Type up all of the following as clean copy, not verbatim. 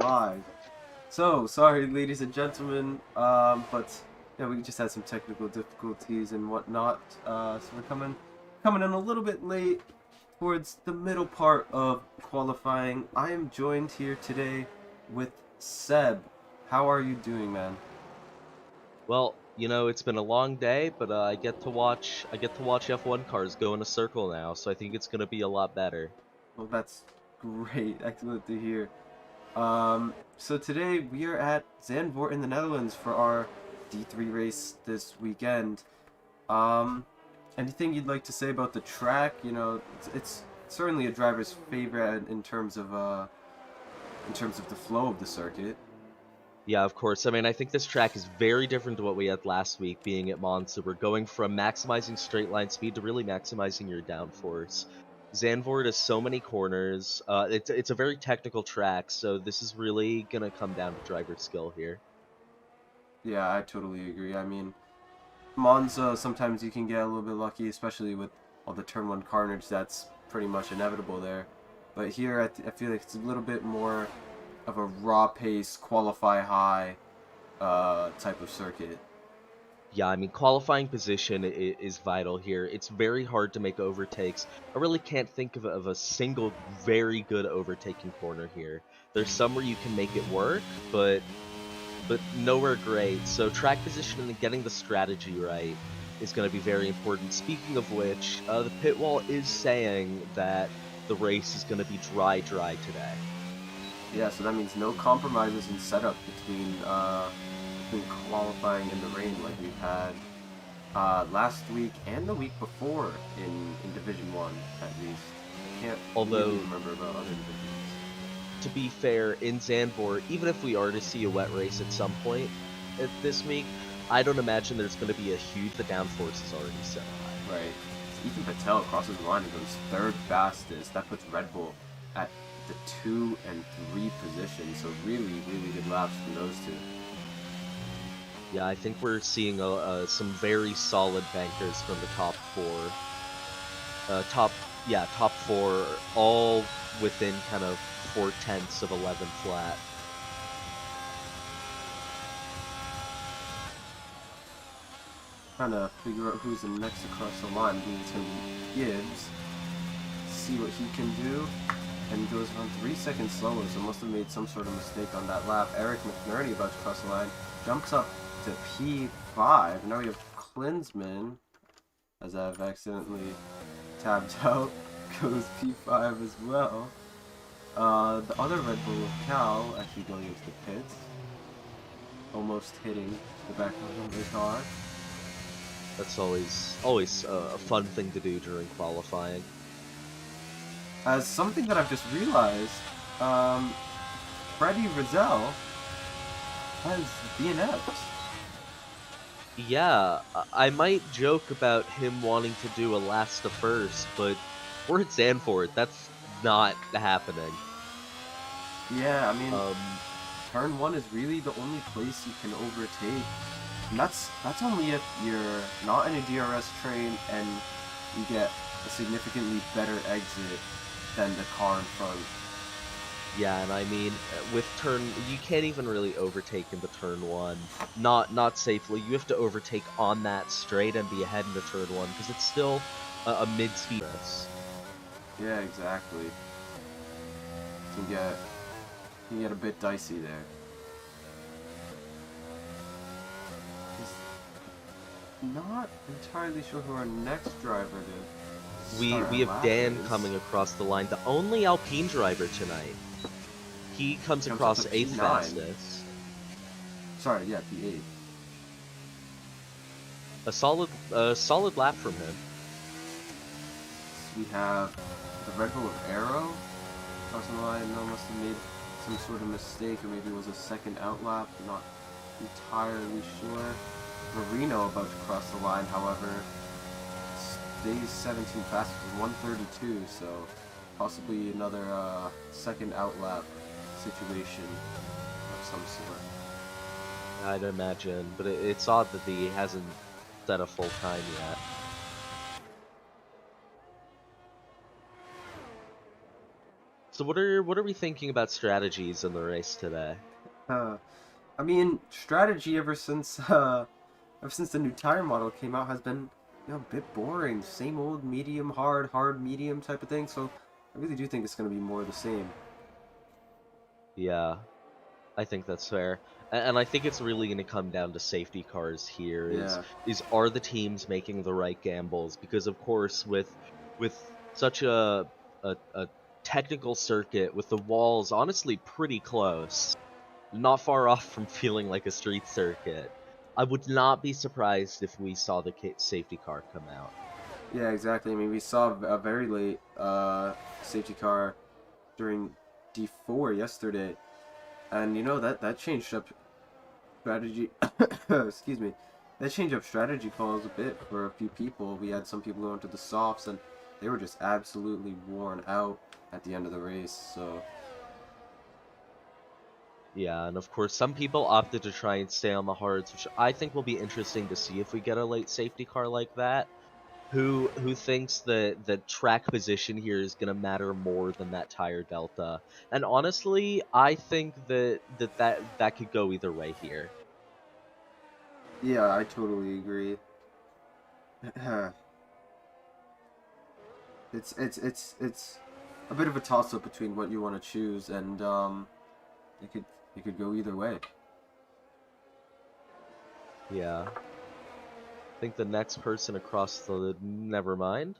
live. So, sorry, ladies and gentlemen, but yeah, we just had some technical difficulties and whatnot. So we're coming in a little bit late towards the middle part of qualifying. I am joined here today with Seb. How are you doing, man? Well, it's been a long day, but I get to watch F1 cars go in a circle now, so I think it's gonna be a lot better. Well, that's great. Excellent to hear. So today we are at Zandvoort in the Netherlands for our D3 race this weekend. Um, Anything you'd like to say about the track? It's certainly a driver's favorite in terms of the flow of the circuit. Yeah, of course. I mean, I think this track is very different to what we had last week, being at Monza. We're going from maximizing straight line speed to really maximizing your downforce. Zandvoort has so many corners. It's a very technical track, so this is really gonna come down to driver skill here. Yeah, I totally agree. I mean, Monza, sometimes you can get a little bit lucky, especially with all the turn one carnage that's pretty much inevitable there. But here, I feel like it's a little bit more of a raw pace, qualify high type of circuit. Yeah, I mean, qualifying position is vital here. It's very hard to make overtakes. I really can't think of a single very good overtaking corner here. There's some where you can make it work, but nowhere great. So track position and getting the strategy right is going to be very important. Speaking of which, the pit wall is saying that the race is going to be dry today. Yeah, so that means no compromises in setup between qualifying and the rain like we've had last week and the week before in Division One at least. I can't really Although remember about other divisions. to be fair, in Zandvoort, even if we are to see a wet race at some point this week, I don't imagine there's going to be a huge. The downforce is already set high. Right. So Ethan Patel crosses the line and goes third fastest. That puts Red Bull at the 2 and 3 position. So really, really good laps from those two. Yeah, I think we're seeing some very solid bankers from the top four. Top four, all within kind of 4/10 of 11 flat. Trying to figure out who's the next across the line. I think it's going to be Gibbs. See what he can do. And goes around 3 seconds slower, so must have made some sort of mistake on that lap. Eric McNerney about to cross the line. Jumps up to P5. Now we have Klinsman, as I've accidentally tabbed out, goes P5 as well. The other Red Bull, Cal, actually going into the pits. Almost hitting the back of the car. That's always a fun thing to do during qualifying. As something that I've just realized, Freddie Rizal has DNFs. Yeah, I might joke about him wanting to do a last to first, but we're at Zandvoort. That's not happening. Yeah, I mean, Um, turn one is really the only place you can overtake. And that's only if you're not in a DRS train and you get a significantly better exit than the car in front. Yeah, and I mean, with turn, you can't even really overtake into turn one. Not safely. You have to overtake on that straight and be ahead into turn one because it's still a mid-speed race. Yeah, exactly. Can get a bit dicey there. Not entirely sure who our next driver to We start our we have lap Dan is. coming across the line, the only Alpine driver tonight. He comes Jumps up across to eighth P9. fastest. Sorry, yeah, P8. A solid lap from him. We have the Red Bull of Arrow crossing the line. No, must have made some sort of mistake, or maybe it was a second outlap. Not entirely sure. Marino about to cross the line, however, stays 17 fastest with 132, so possibly another second outlap situation of some sort. I'd imagine, but it's odd that he hasn't set a full time yet. So what are we thinking about strategies in the race today? Uh, I mean, strategy ever since the new tire model came out has been, a bit boring. Same old medium, hard, medium type of thing. So I really do think it's going to be more of the same. Yeah, I think that's fair. And I think it's really going to come down to safety cars here Yeah, is are the teams making the right gambles? Because of course with such a technical circuit with the walls honestly pretty close, not far off from feeling like a street circuit, I would not be surprised if we saw the safety car come out. yeah, exactly. I mean, we saw a very late safety car during D4 yesterday, and that changed up strategy. Excuse me. That changed up strategy calls a bit for a few people. We had some people going to the softs, and they were just absolutely worn out at the end of the race. So Yeah, and of course, some people opted to try and stay on the hards, which I think will be interesting to see if we get a late safety car like that. Who thinks that the track position here is going to matter more than that tire delta? And honestly, I think that could go either way here. yeah, I totally agree. It's a bit of a toss up between what you want to choose, and it could it could go either way. Yeah, I think the next person across the never mind.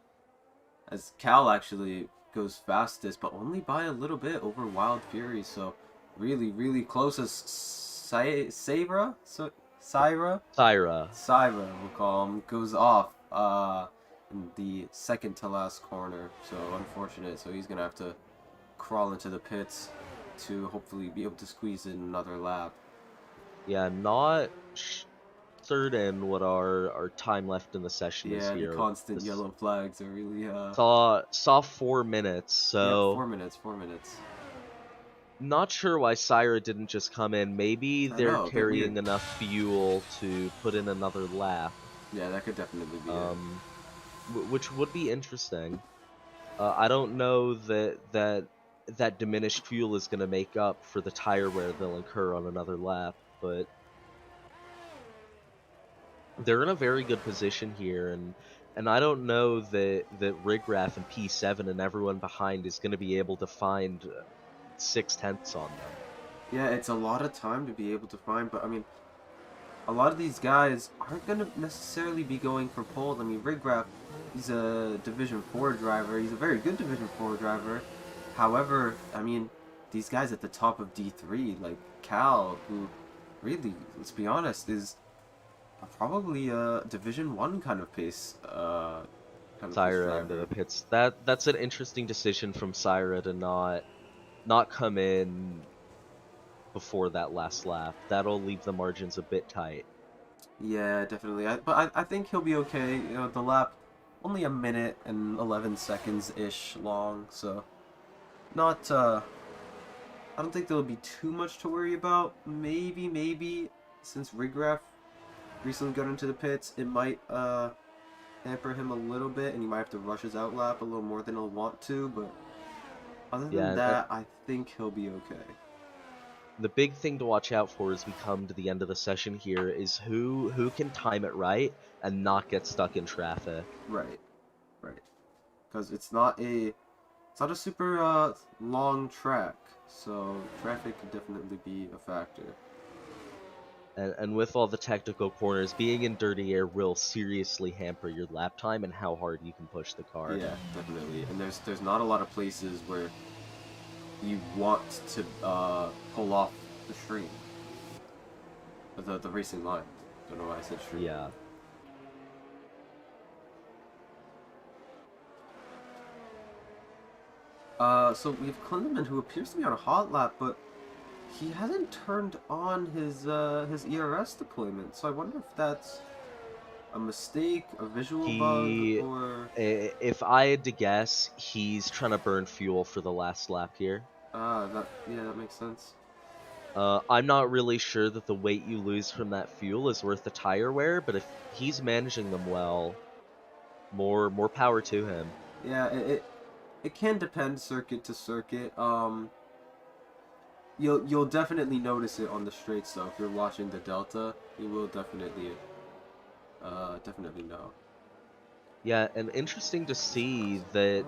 As Cal actually goes fastest, but only by a little bit over Wild Fury. So really close as Sabra, so Syra, Tyra. Syra we'll call him, goes off in the second to last corner. So unfortunate. So he's gonna have to crawl into the pits to hopefully be able to squeeze in another lap. Yeah, not certain what our time left in the session is Yeah, the here. constant This yellow flags are really saw 4 minutes, yep, so 4 minutes, 4 minutes. not sure why Syra didn't just come in. Maybe I they're know, a bit weird. carrying enough fuel to put in another lap, Yeah, that could definitely be it. um, which would be interesting. I don't know that diminished fuel is going to make up for the tire wear they'll incur on another lap, but they're in a very good position here, and I don't know that Rigraff and P7 and everyone behind is going to be able to find 6/10 on them. Yeah, it's a lot of time to be able to find, but I mean, a lot of these guys aren't going to necessarily be going for poles. I mean, Rigraff, he's a Division 4 driver. He's a very good Division 4 driver. However, I mean, these guys at the top of D3, like Cal, who really, let's be honest, is probably a Division 1 kind of pace Syra into the driver. pits. That's an interesting decision from Syra to not come in before that last lap. That'll leave the margins a bit tight. Yeah, definitely. But I think he'll be okay. The lap only a minute and 11 seconds ish long, so not. I don't think there'll be too much to worry about. Maybe since Rigraff recently got into the pits, it might hamper him a little bit, and he might have to rush his out lap a little more than he'll want to. But other than Yeah, that, I think he'll be okay. the big thing to watch out for as we come to the end of the session here is who can time it right and not get stuck in traffic. Right, right. Because it's not a super long track, so traffic could definitely be a factor. And with all the technical corners, being in dirty air will seriously hamper your lap time and how hard you can push the car. Yeah, definitely. And there's not a lot of places where you want to pull off the stream, the racing line. Don't know why I said stream. Yeah. So we have Klindeman, who appears to be on a hot lap, but he hasn't turned on his ERS deployment. So I wonder if that's a mistake, a visual bug, He, or if I had to guess, he's trying to burn fuel for the last lap here. that makes sense. I'm not really sure that the weight you lose from that fuel is worth the tire wear, but if he's managing them well, more power to him. Yeah, it can depend circuit to circuit. You'll definitely notice it on the straights though. If you're watching the Delta, you will definitely know. Yeah, and interesting to see that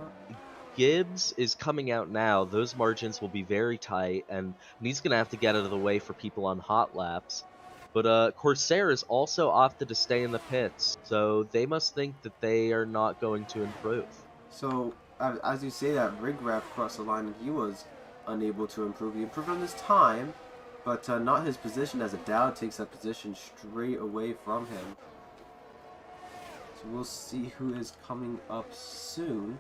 Gibbs is coming out now. Those margins will be very tight, and he's going to have to get out of the way for people on hot laps. But Corsair is also opted to stay in the pits, so they must think that they are not going to improve. So, as you say that, Rigraf crossed the line and he was unable to improve. He improved on his time, but not his position, as a Dowd takes that position straight away from him. So we'll see who is coming up soon.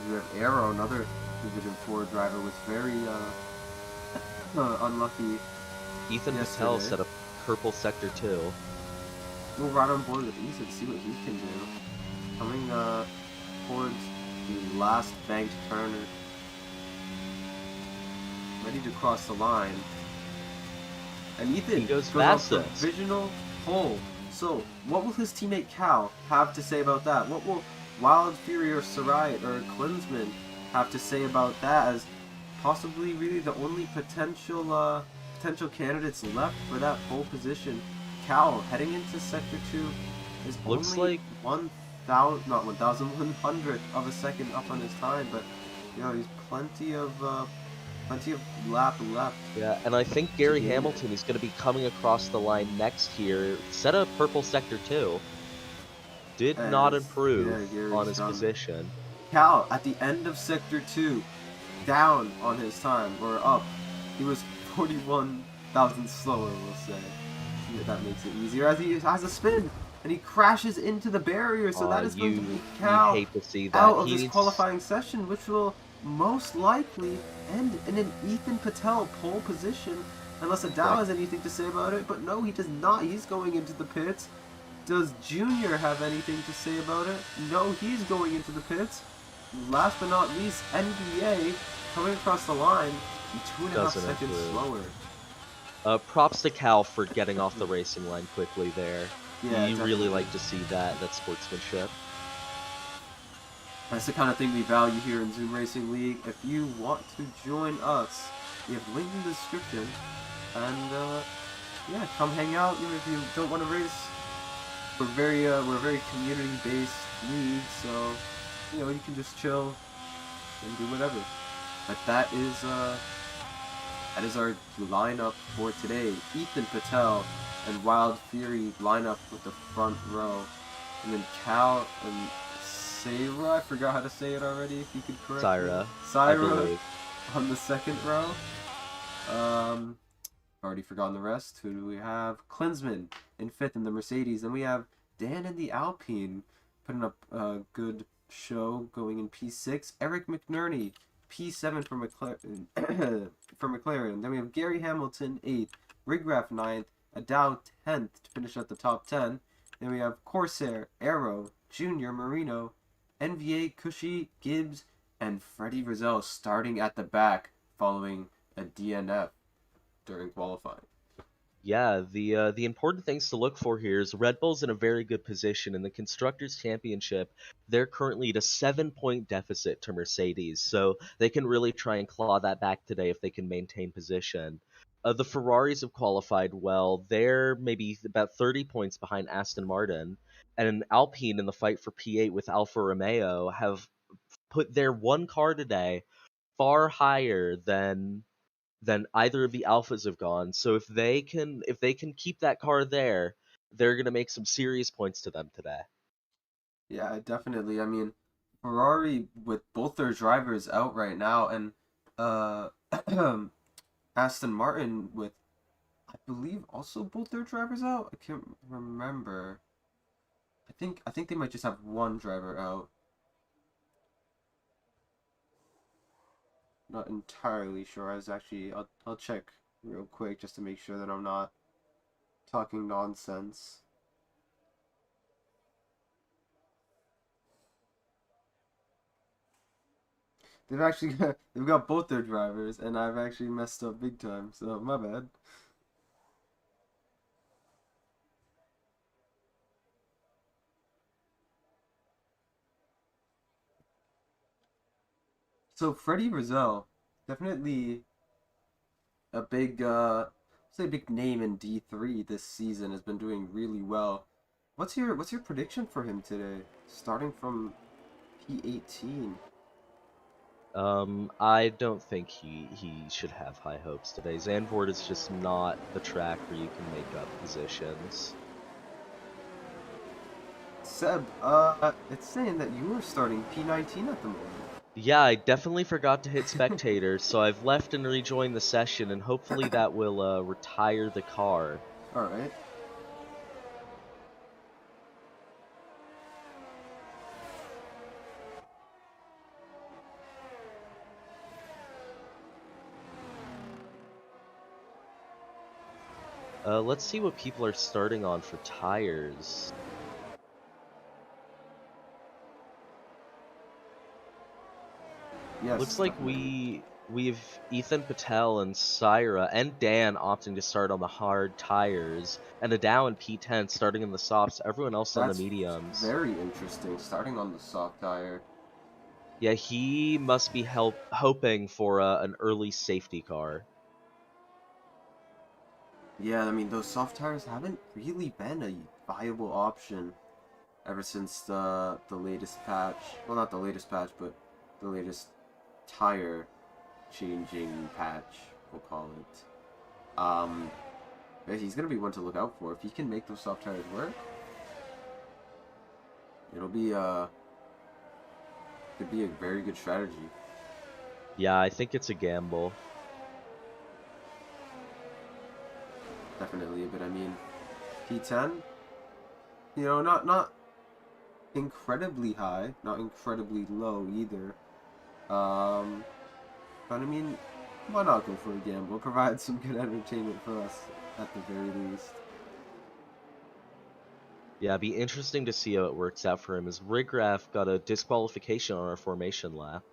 We have Arrow, another Division 4 driver, was very unlucky Ethan yesterday. Patel set up purple sector 2. We'll ride on board with Ethan, see what he can do. Coming towards the last banked turner. Ready to cross the line. And Ethan He goes on fastest. provisional pole. So, what will his teammate Cal have to say about that? What will Wild Fury or Sarai or Klinsman have to say about that, as possibly really the only potential candidates left for that pole position? Cal heading into Sector 2 is Looks only like 1,100th of a second up on his time, but you know, he's plenty of lap left. Yeah, and I think Gary gain it. Hamilton is going to be coming across the line next here. Set up purple sector 2. Did not improve Gary's on his done. position. Cal, at the end of Sector 2, down on his time, or up. He was 41,000 slower, we'll say. Yeah, that makes it easier, as he has a spin, and he crashes into the barrier, so that is going to be Cal hate to see that. out of this qualifying session, which will most likely end in an Ethan Patel pole position, unless Adao has anything to say about it, but no, he does not. He's going into the pits. Does Junior have anything to say about it? No, he's going into the pits. Last but not least, NBA coming across the line, 2.5 seconds slower. Props to Cal for getting off the racing line quickly there. Yeah, you really like to see that sportsmanship. That's the kind of thing we value here in Zoom Racing League. If you want to join us, we have a link in the description, and yeah, come hang out. You know, if you don't want to race, we're a very community-based league, so you know you can just chill and do whatever. But that is our lineup for today. Ethan Patel and Wild Fury line up with the front row, and then Cal and Syra, I forgot how to say it already, if you could correct me. Syra on the second row. Already forgotten the rest. Who do we have? Klinsman in fifth in the Mercedes. Then we have Dan in the Alpine putting up a good show going in P6. Eric McNerney, P7 for McLaren. Then we have Gary Hamilton 8th, Rigraf 9th, Adao 10th to finish at the top 10. Then we have Corsair, Arrow, Junior, Marino, NVA, Cushy, Gibbs, and Freddie Rizal starting at the back following a DNF during qualifying. Yeah, the important things to look for here is Red Bull's in a very good position in the Constructors' Championship. They're currently at a 7-point deficit to Mercedes, so they can really try and claw that back today if they can maintain position. The Ferraris have qualified well. They're maybe about 30 points behind Aston Martin, and Alpine in the fight for P8 with Alfa Romeo have put their one car today far higher than either of the alphas have gone. So if they can keep that car there, they're gonna make some serious points to them today. Yeah, definitely. I mean, Ferrari with both their drivers out right now, and Aston Martin with, I believe, also both their drivers out. I can't remember. I think they might just have one driver out. Not entirely sure. I'll check real quick just to make sure that I'm not talking nonsense. They've got both their drivers, and I've actually messed up big time, so my bad. So Freddie Rizal, definitely a big, say a big name in D3 this season. Has been doing really well. What's your prediction for him today? Starting from P18. I don't think he should have high hopes today. Zandvoort is just not the track where you can make up positions. Seb, it's saying that you are starting P19 at the moment. Yeah, I definitely forgot to hit spectator, so I've left and rejoined the session, and hopefully that will retire the car. All right. Let's see what people are starting on for tires. Yes. Looks like definitely. we've Ethan Patel and Syra and Dan opting to start on the hard tires, and Adao and P10 starting in the softs, everyone else on the That's mediums. very interesting. Starting on the soft tire. Yeah, he must be hoping for an early safety car. Yeah, I mean those soft tires haven't really been a viable option ever since the latest patch. Well, not the latest patch, but the latest tire changing patch, we'll call it. Yeah, he's gonna be one to look out for. If he can make those soft tires work, it'll be could be a very good strategy. Yeah, I think it's a gamble. Definitely, but I mean, P10, not incredibly high, not incredibly low either. Um, but I mean, why not go for a gamble? Provide some good entertainment for us at the very least. Yeah, it'd be interesting to see how it works out for him, as Rigraph got a disqualification on our formation lap.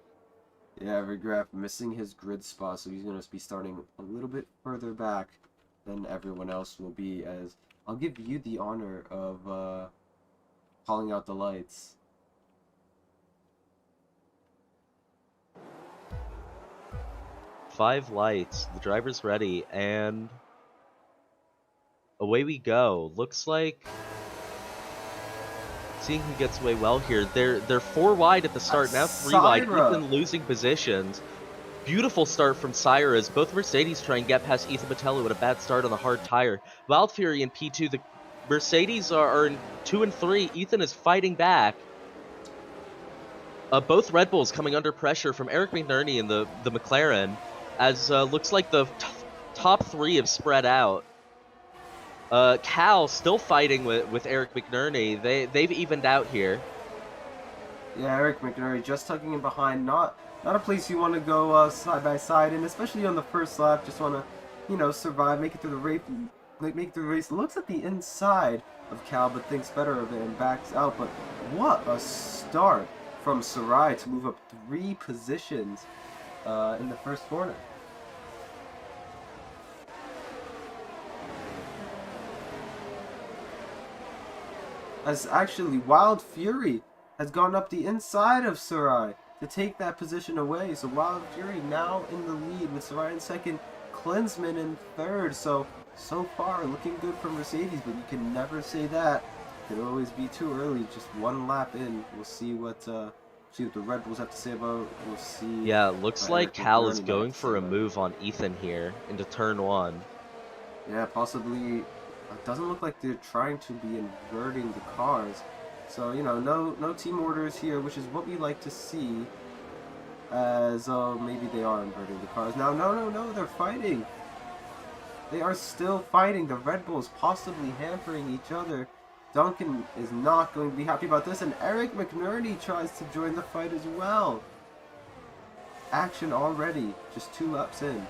Yeah, Regraph missing his grid spot, so he's going to be starting a little bit further back than everyone else will be, as I'll give you the honor of calling out the lights. Five lights, the driver's ready, and away we go. Looks like seeing who gets away well here. They're 4 wide at the start, now 3 wide. Syra! Ethan losing positions. Beautiful start from Syra as both Mercedes try and get past Ethan Patello with a bad start on the hard tire. Wild Fury in P2. The Mercedes are in 2 and 3. Ethan is fighting back. Both Red Bulls coming under pressure from Eric McNerney and the McLaren, as looks like the top 3 have spread out. Cal still fighting with Eric McNerney. They've evened out here. Yeah, Eric McNary just tucking in behind. Not a place you want to go side by side, and especially on the first lap, just want to, survive, make it through the race. Make it through the race. Looks at the inside of Cal, but thinks better of it and backs out. But what a start from Sarai to move up 3 positions in the first corner. As actually Wild Fury has gone up the inside of Sarai to take that position away. So Wild Fury now in the lead with Sarai in second, Klinsman in third. So far looking good for Mercedes, but you can never say that. Could always be too early. Just one lap in. We'll see what the Red Bulls have to say about it. We'll see. Yeah, looks like Eric Cal is McNerney going might for a say move on Ethan here into turn 1. Yeah, possibly. It doesn't look like they're trying to be inverting the cars. So, no team orders here, which is what we like to see. As, maybe they are inverting the cars. Now, no, they're fighting. They are still fighting. The Red Bulls possibly hampering each other. Duncan is not going to be happy about this, and Eric McNerney tries to join the fight as well. Action already, just 2 laps in.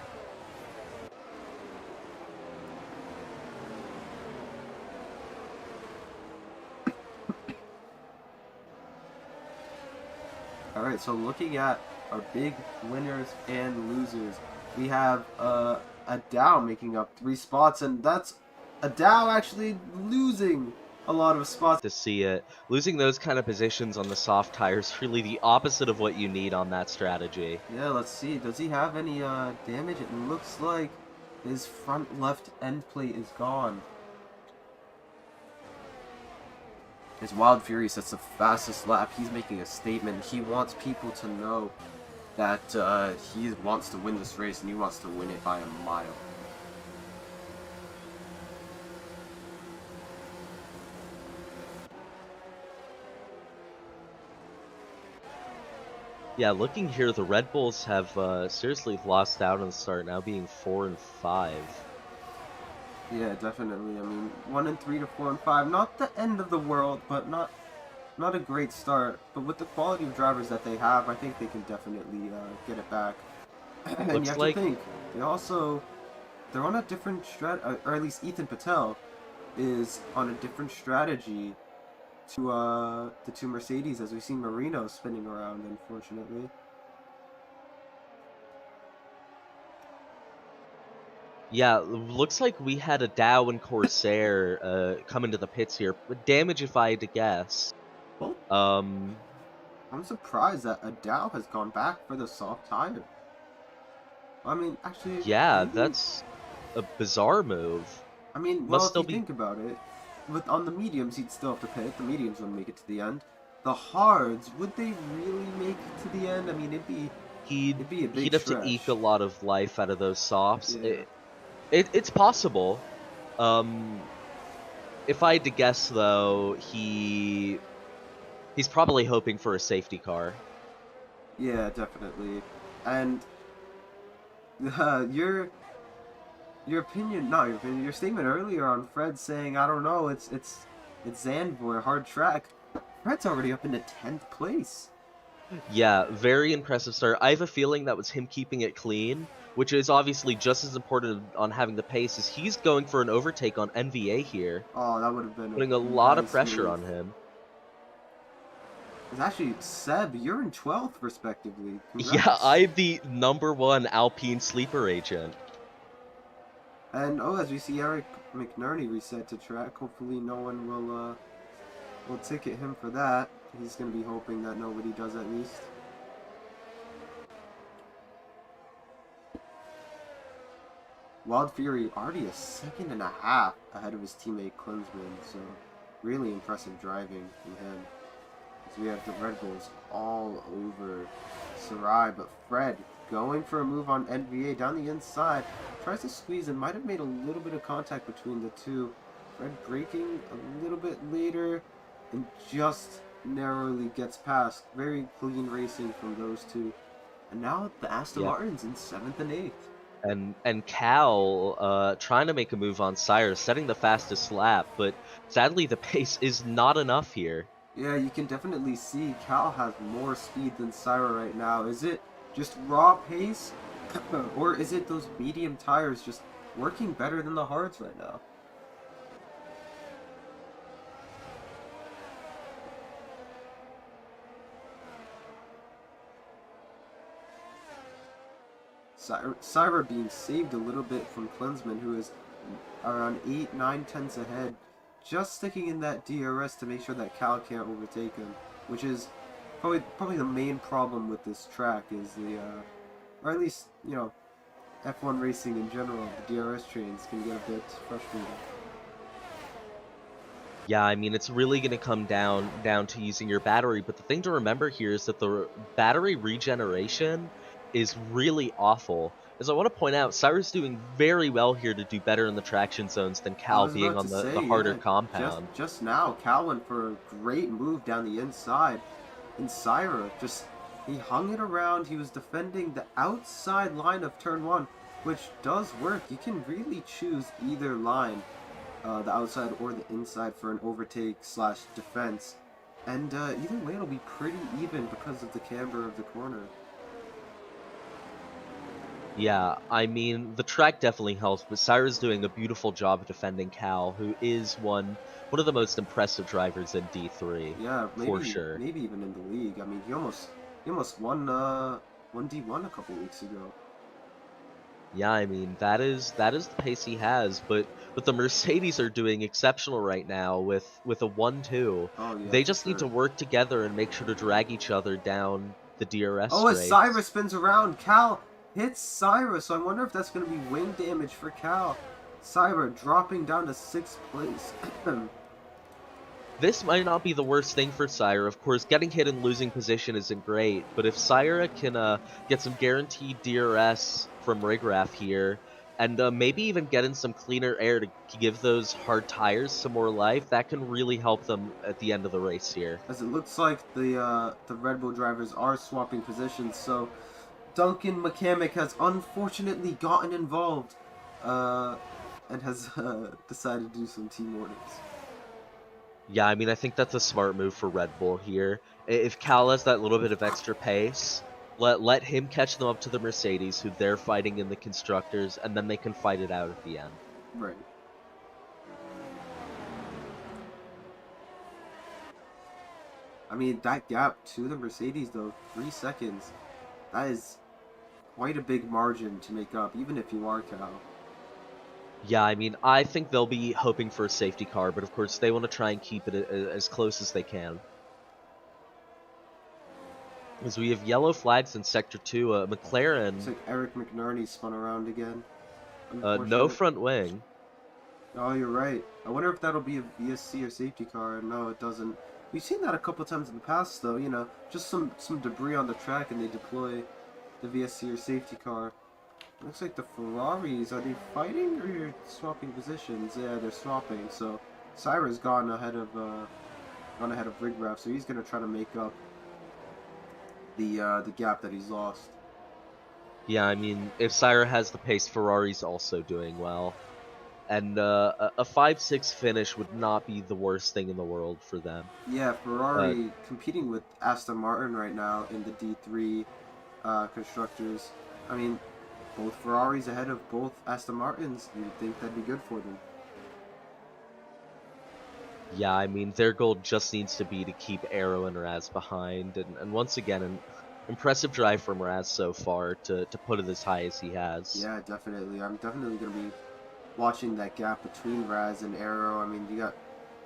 Alright, so looking at our big winners and losers, we have Adao making up 3 spots, and that's Adao actually losing a lot of spots. To see it. Losing those kind of positions on the soft tires is really the opposite of what you need on that strategy. Yeah, let's see. Does he have any damage? It looks like his front left end plate is gone. His Wild Fury sets the fastest lap. He's making a statement. He wants people to know that he wants to win this race, and he wants to win it by a mile. Yeah, looking here, the Red Bulls have seriously lost out on the start, now being 4 and 5. Yeah, definitely. I mean, 1 and 3 to 4 and 5. Not the end of the world, but not a great start. But with the quality of drivers that they have, I think they can definitely get it back. And you Looks have like to think, they're on a different or at least Ethan Patel is on a different strategy to the two Mercedes, as we've seen Marino spinning around, unfortunately. Yeah, looks like we had a Dow and Corsair come into the pits here. But damage, if I had to guess. Well, Um, I'm surprised that Adao has gone back for the soft tire. I mean, actually, yeah, maybe. that's a bizarre move. I mean, well, Must if still you be think about it, on the mediums, he'd still have to pit. The mediums wouldn't make it to the end. The hards, would they really make it to the end? I mean, he'd it'd be a big he'd have stretch. to eke a lot of life out of those softs. Yeah. It's possible. If I had to guess, though, he's probably hoping for a safety car. Yeah, definitely. And your opinion, not your opinion, your statement earlier on Fred saying, I don't know, it's Zandvoort, hard track. Fred's already up into 10th place. Yeah, very impressive start. I have a feeling that was him keeping it clean, which is obviously just as important on having the pace as he's going for an overtake on NVA here, Oh, that would have been putting a lot of nice pressure move. on him. It's actually, Seb, you're in 12th, respectively. Congrats. Yeah, I'm the #1 Alpine sleeper agent. And, as we see Eric McNerney reset to track, hopefully no one will ticket him for that. He's going to be hoping that nobody does at least. Wild Fury already a second and a half ahead of his teammate Klinsmann, so really impressive driving from him. As we have the Red Bulls all over Sarai, but Fred going for a move on NVA down the inside, tries to squeeze and might have made a little bit of contact between the two. Fred braking a little bit later and just narrowly gets past. Very clean racing from those two. And now the Aston Martin's in 7th and 8th. And Cal trying to make a move on Cyrus, setting the fastest lap, but sadly the pace is not enough here. Yeah, you can definitely see Cal has more speed than Syra right now. Is it just raw pace, or is it those medium tires just working better than the hards right now? Syra being saved a little bit from Klinsmann, who is around 8, 9 tenths ahead, just sticking in that DRS to make sure that Cal can't overtake him, which is probably the main problem with this track is the, or at least, you know, F1 racing in general, the DRS trains can get a bit frustrating. Yeah, I mean, it's really going to come down to using your battery, but the thing to remember here is that the battery regeneration is really awful. As I want to point out, Cyrus doing very well here to do better in the traction zones than Cal being on the harder compound. Just now, Cal went for a great move down the inside, and Syra he hung it around. He was defending the outside line of turn 1, which does work. You can really choose either line, the outside or the inside, for an overtake / defense, and either way it'll be pretty even because of the camber of the corner. Yeah, I mean, the track definitely helps, but Cyrus doing a beautiful job of defending Cal, who is one of the most impressive drivers in D3. Yeah, for sure. Maybe even in the league. I mean, he almost won D1 a couple weeks ago. Yeah, I mean that is the pace he has, but the Mercedes are doing exceptional right now with a 1-2. Oh yeah, They for just need to sure. work together and make sure to drag each other down the DRS Oh, as Cyrus straights. spins around, Cal hits Cyrus, so I wonder if that's going to be wing damage for Cal. Cyrus dropping down to 6th place. This might not be the worst thing for Syra. Of course, getting hit and losing position isn't great, but if Syra can get some guaranteed DRS from Rigraff here, and maybe even get in some cleaner air to give those hard tires some more life, that can really help them at the end of the race here. As it looks like the Red Bull drivers are swapping positions, so Duncan McCamick has unfortunately gotten involved, uh, and has decided to do some team orders. Yeah, I mean, I think that's a smart move for Red Bull here. If Cal has that little bit of extra pace, let him catch them up to the Mercedes, who they're fighting in the constructors, and then they can fight it out at the end. Right. I mean, that gap to the Mercedes, though, 3 seconds, that is quite a big margin to make up, even if you are Cal. Yeah, I mean, I think they'll be hoping for a safety car, but of course they want to try and keep it as close as they can. As we have yellow flags in Sector 2, McLaren, Looks like Eric McNerney spun around again. no Unfortunate. front wing. Oh, you're right. I wonder if that'll be a VSC or safety car. No, it doesn't. We've seen that a couple times in the past, though. You know, just some debris on the track, and they deploy the VSC or safety car. Looks like the Ferraris, are they fighting or swapping positions? Yeah, they're swapping. So Cyra's gone ahead of Rigraff, so he's gonna try to make up the gap that he's lost. Yeah, I mean, if Syra has the pace, Ferrari's also doing well. And a 5-6 finish would not be the worst thing in the world for them. Yeah, Ferrari competing with Aston Martin right now in the D3 constructors. I mean, both Ferraris ahead of both Aston Martins. You'd think that'd be good for them. Yeah, I mean, their goal just needs to be to keep Arrow and Raz behind. And once again, an impressive drive from Raz so far to put it as high as he has. Yeah, definitely. I'm definitely going to be watching that gap between Raz and Arrow. I mean, you got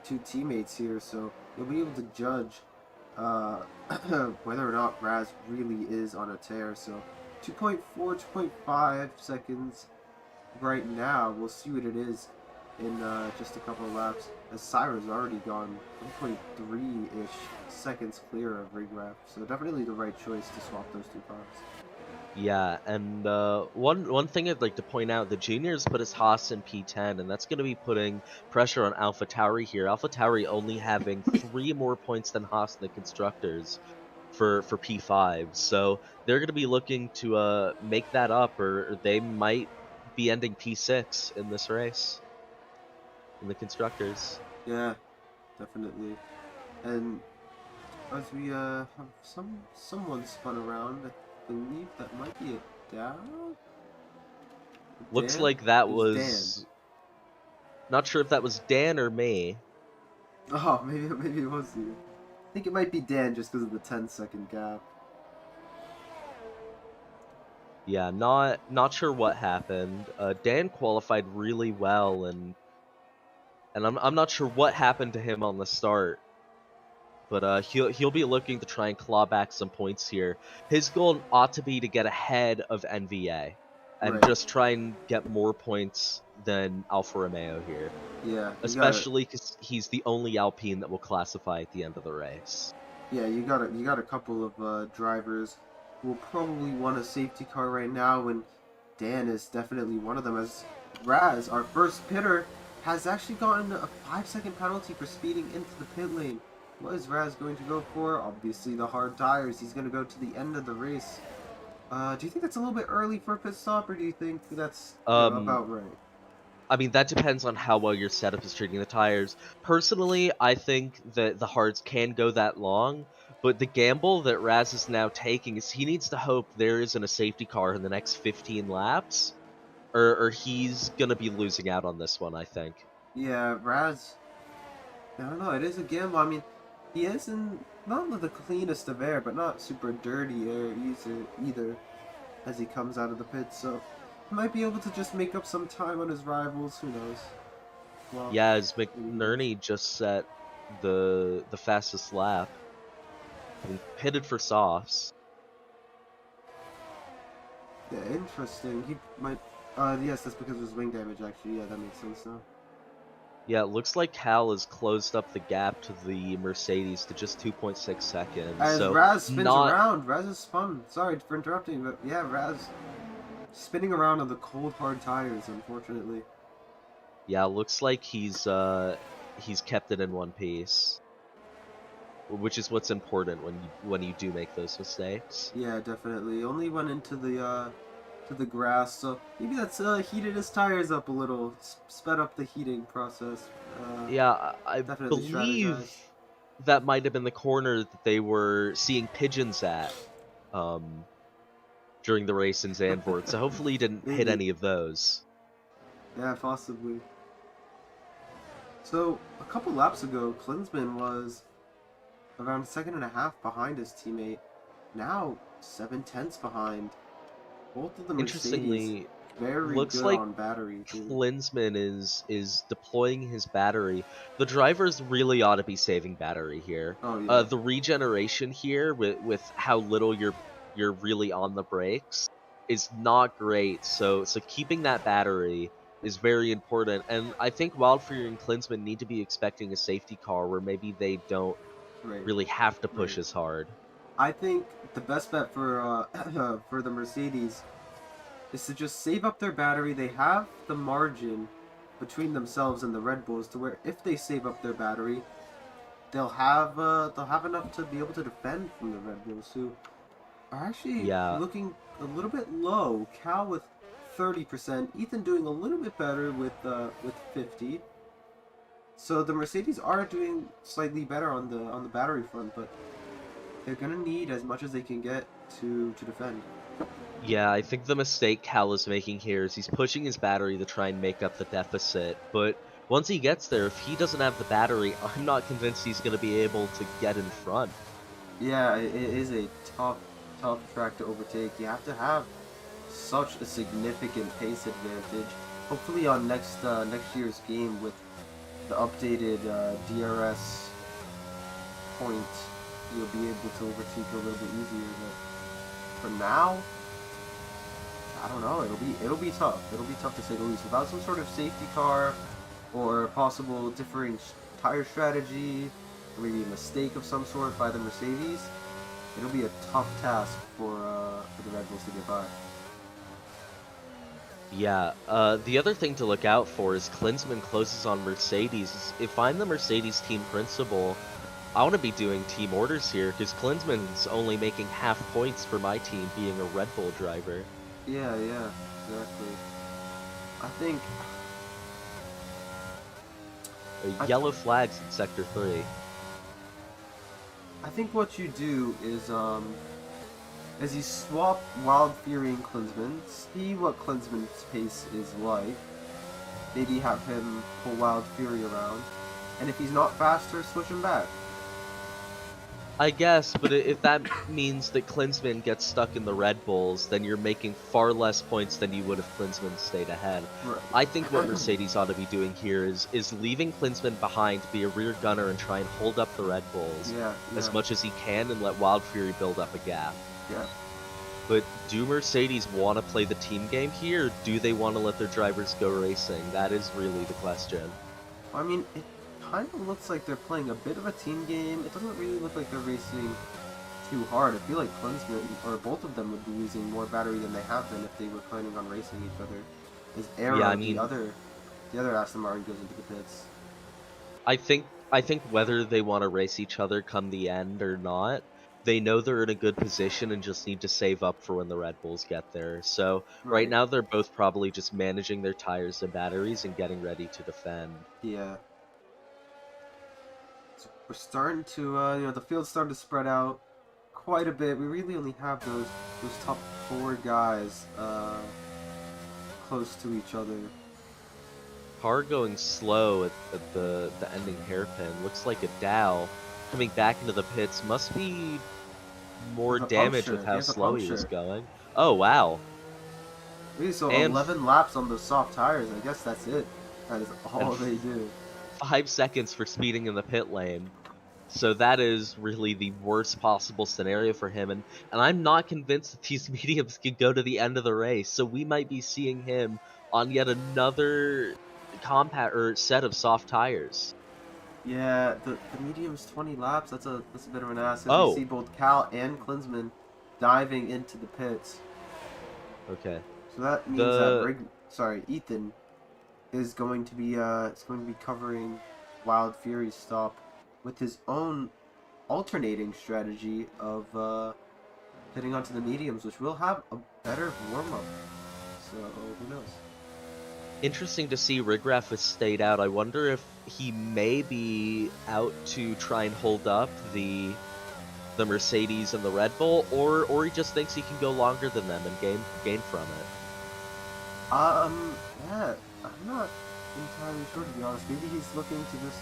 two teammates here, so you'll be able to judge whether or not Raz really is on a tear. So 2.4, 2.5 seconds right now. We'll see what it is in just a couple of laps. As Cyra's already gone 1.3-ish seconds clear of Rigraff. So definitely the right choice to swap those two cars. Yeah, and one thing I'd like to point out, the juniors put his Haas in P10, and that's going to be putting pressure on AlphaTauri here. AlphaTauri only having 3 more points than Haas in the constructors for P5, so they're going to be looking to make that up, or they might be ending P6 in this race in the constructors. Yeah, definitely. And as we have someone spun around, I believe that might be a Dan. Looks Dan? like that It was Dan. not sure if that was Dan or me. Oh, maybe it was you. I think it might be Dan just because of the 10-second gap. Yeah, not sure what happened. Dan qualified really well, and I'm not sure what happened to him on the start, but he'll be looking to try and claw back some points here. His goal ought to be to get ahead of NVA, and Right. just try and get more points than Alfa Romeo here, Yeah. especially because he's the only Alpine that will classify at the end of the race. Yeah, you got a couple of drivers who will probably want a safety car right now, and Dan is definitely one of them. As Raz, our first pitter, has actually gotten a 5-second penalty for speeding into the pit lane. What is Raz going to go for? Obviously the hard tires. He's going to go to the end of the race. Do you think that's a little bit early for a pit stop, or do you think that's about right? I mean, that depends on how well your setup is treating the tires. Personally, I think that the hards can go that long, but the gamble that Raz is now taking is he needs to hope there isn't a safety car in the next 15 laps, or he's going to be losing out on this one, I think. Yeah, Raz. I don't know. It is a gamble. I mean, he is in not the cleanest of air, but not super dirty air either as he comes out of the pit. So He might be able to just make up some time on his rivals. Who knows? Well, Yeah, as maybe he does. McNerney just set the fastest lap and pitted for softs. Yeah, interesting. He might. Yes, that's because of his wing damage. Actually, yeah, that makes sense now. Yeah, it looks like Cal has closed up the gap to the Mercedes to just 2.6 seconds. As So Raz spins not around, Raz is spun. Sorry for interrupting, but yeah, Raz spinning around on the cold, hard tires. Unfortunately. yeah, looks like he's kept it in one piece, which is what's important when you do make those mistakes. Yeah, definitely. Only went into the to the grass, so maybe that's heated his tires up a little, sped up the heating process. Yeah, I Definitely believe strategized. that might have been the corner that they were seeing pigeons at um, during the race in Zandvoort. So hopefully he didn't hit Maybe. any of those. Yeah, possibly. So a couple laps ago, Klinsman was around a second and a half behind his teammate. Now 7/10 behind. Both of the Mercedes Interestingly, very looks good like on battery too. Klinsman is deploying his battery. The drivers really ought to be saving battery here. Oh yeah, The regeneration here with how little you're really on the brakes is not great. So keeping that battery is very important. And I think Wildfury and Klinsman need to be expecting a safety car where maybe they don't right, really have to push right. as hard. I think the best bet for for the Mercedes is to just save up their battery. They have the margin between themselves and the Red Bulls to where if they save up their battery, they'll have enough to be able to defend from the Red Bulls, who are actually Yeah, looking a little bit low. Cal with 30%, Ethan doing a little bit better with 50. So the Mercedes are doing slightly better on the battery front, but they're gonna need as much as they can get to defend. Yeah, I think the mistake Cal is making here is he's pushing his battery to try and make up the deficit, but once he gets there, if he doesn't have the battery, I'm not convinced he's going to be able to get in front. Yeah, it is a tough track to overtake. You have to have such a significant pace advantage. Hopefully on next year's game with the updated DRS point, you'll be able to overtake a little bit easier. But for now, I don't know. It'll be tough. It'll be tough to say the least. Without some sort of safety car or possible differing tire strategy, or maybe a mistake of some sort by the Mercedes, it'll be a tough task for the Red Bulls to get by. Yeah, the other thing to look out for is Klinsman closes on Mercedes. If I'm the Mercedes team principal, I want to be doing team orders here because Klinsman's only making half points for my team being a Red Bull driver. Yeah, yeah, exactly. I think I, Yellow flags in Sector 3. I think what you do is you swap Wild Fury and Klinsman, see what Klinsman's pace is like. Maybe have him pull Wild Fury around, and if he's not faster, switch him back. I guess, but if that means that Klinsman gets stuck in the Red Bulls, then you're making far less points than you would if Klinsman stayed ahead. Right. I think what Mercedes ought to be doing here is leaving Klinsman behind to be a rear gunner and try and hold up the Red Bulls Yeah, as yeah, much as he can and let Wild Fury build up a gap. yeah. But do Mercedes want to play the team game here, or do they want to let their drivers go racing? That is really the question. I mean, it kind of looks like they're playing a bit of a team game. It doesn't really look like they're racing too hard. I feel like Klinsman, or both of them, would be using more battery than they have been if they were planning on racing each other. As Arrow, Yeah, I mean, the other Aston Martin, goes into the pits. I think whether they want to race each other come the end or not, they know they're in a good position and just need to save up for when the Red Bulls get there. So right Right. now they're both probably just managing their tires and batteries and getting ready to defend. Yeah. So we're starting to, the field's starting to spread out quite a bit. We really only have those top four guys close to each other. Car going slow at the ending hairpin. Looks like a Dow coming back into the pits must be more There's a damage puncture. with He how has a slow he was puncture. going. Oh wow. Okay, so And 11 laps on the soft tires. I guess that's it. That is and all they do. 5 seconds for speeding in the pit lane. So that is really the worst possible scenario for him, and I'm not convinced that these mediums can go to the end of the race. So we might be seeing him on yet another compact or set of soft tires. Yeah, the medium's 20 laps. That's a bit of an ass. As we Oh, see both Cal and Klinsman diving into the pits. okay. So that means that The Ethan is going to be covering Wild Fury's stop with his own alternating strategy of hitting onto the mediums, which will have a better warm up. So who knows? Interesting to see Rigraff has stayed out. I wonder if he may be out to try and hold up the Mercedes and the Red Bull, or he just thinks he can go longer than them and gain from it. Yeah, I'm not entirely sure to be honest. Maybe he's looking to just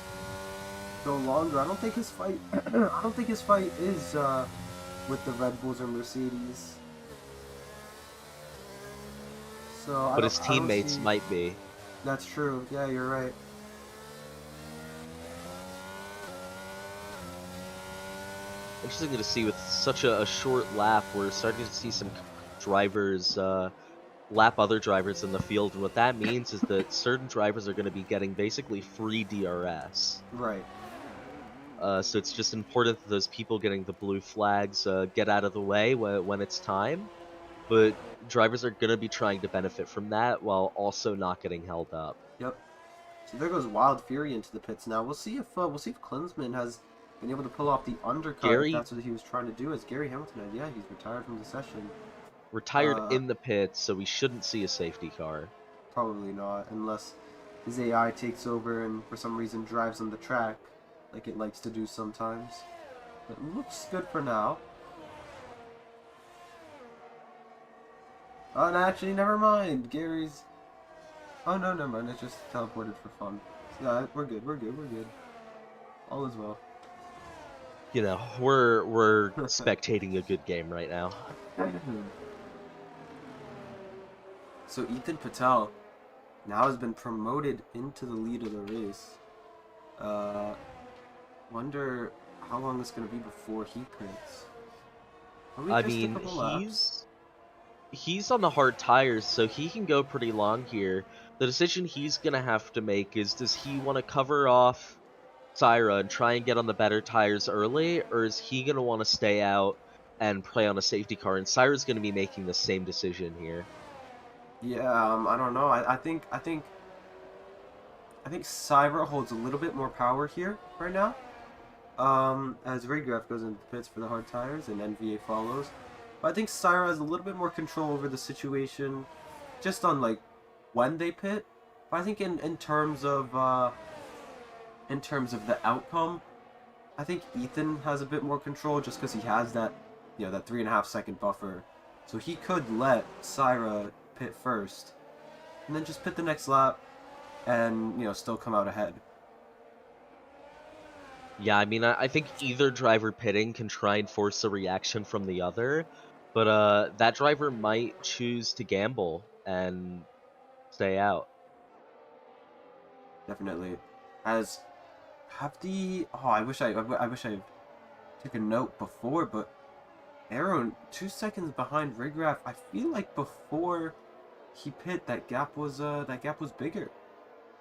go longer. I don't think his fight. I don't think his fight is with the Red Bulls or Mercedes. So But his I don't teammates see. might be. That's true. Yeah, you're right. Interesting to see with such a short lap, we're starting to see some drivers lap other drivers in the field, and what that means is that certain drivers are going to be getting basically free DRS. Right. So it's just important that those people getting the blue flags get out of the way when it's time. But drivers are going to be trying to benefit from that while also not getting held up. Yep. So there goes Wild Fury into the pits now. We'll see if Klinsman has been able to pull off the undercut if Gary that's what he was trying to do. As Gary Hamilton had, yeah, he's retired from the session. retired Uh, in the pits, so we shouldn't see a safety car. Probably not, unless his AI takes over and for some reason drives on the track, like it likes to do sometimes. But it looks good for now. Oh, and actually, never mind. Gary's. Oh no, never mind. It just teleported for fun. Yeah, we're good. We're good. We're good. All is well. You know, we're spectating a good game right now. So Ethan Patel now has been promoted into the lead of the race. Uh, wonder how long it's gonna be before he pits. Probably I just a mean, couple laps. he's on the hard tires, so he can go pretty long here. The decision he's gonna have to make is, does he want to cover off Syra and try and get on the better tires early, or is he gonna want to stay out and play on a safety car? And Syra's gonna be making the same decision here. Yeah, I don't know. I think Cyber holds a little bit more power here right now. As Regraph goes into the pits for the hard tires and NVA follows. But I think Syra has a little bit more control over the situation, just on like when they pit. But I think in terms of the outcome, I think Ethan has a bit more control just because he has that, that 3.5 second buffer. So he could let Syra pit first, and then just pit the next lap, and still come out ahead. Yeah, I mean, I think either driver pitting can try and force a reaction from the other, but that driver might choose to gamble and stay out. Definitely. As have the I wish I took a note before, but Aaron 2 seconds behind Rigraff. I feel like before he pit that gap was bigger.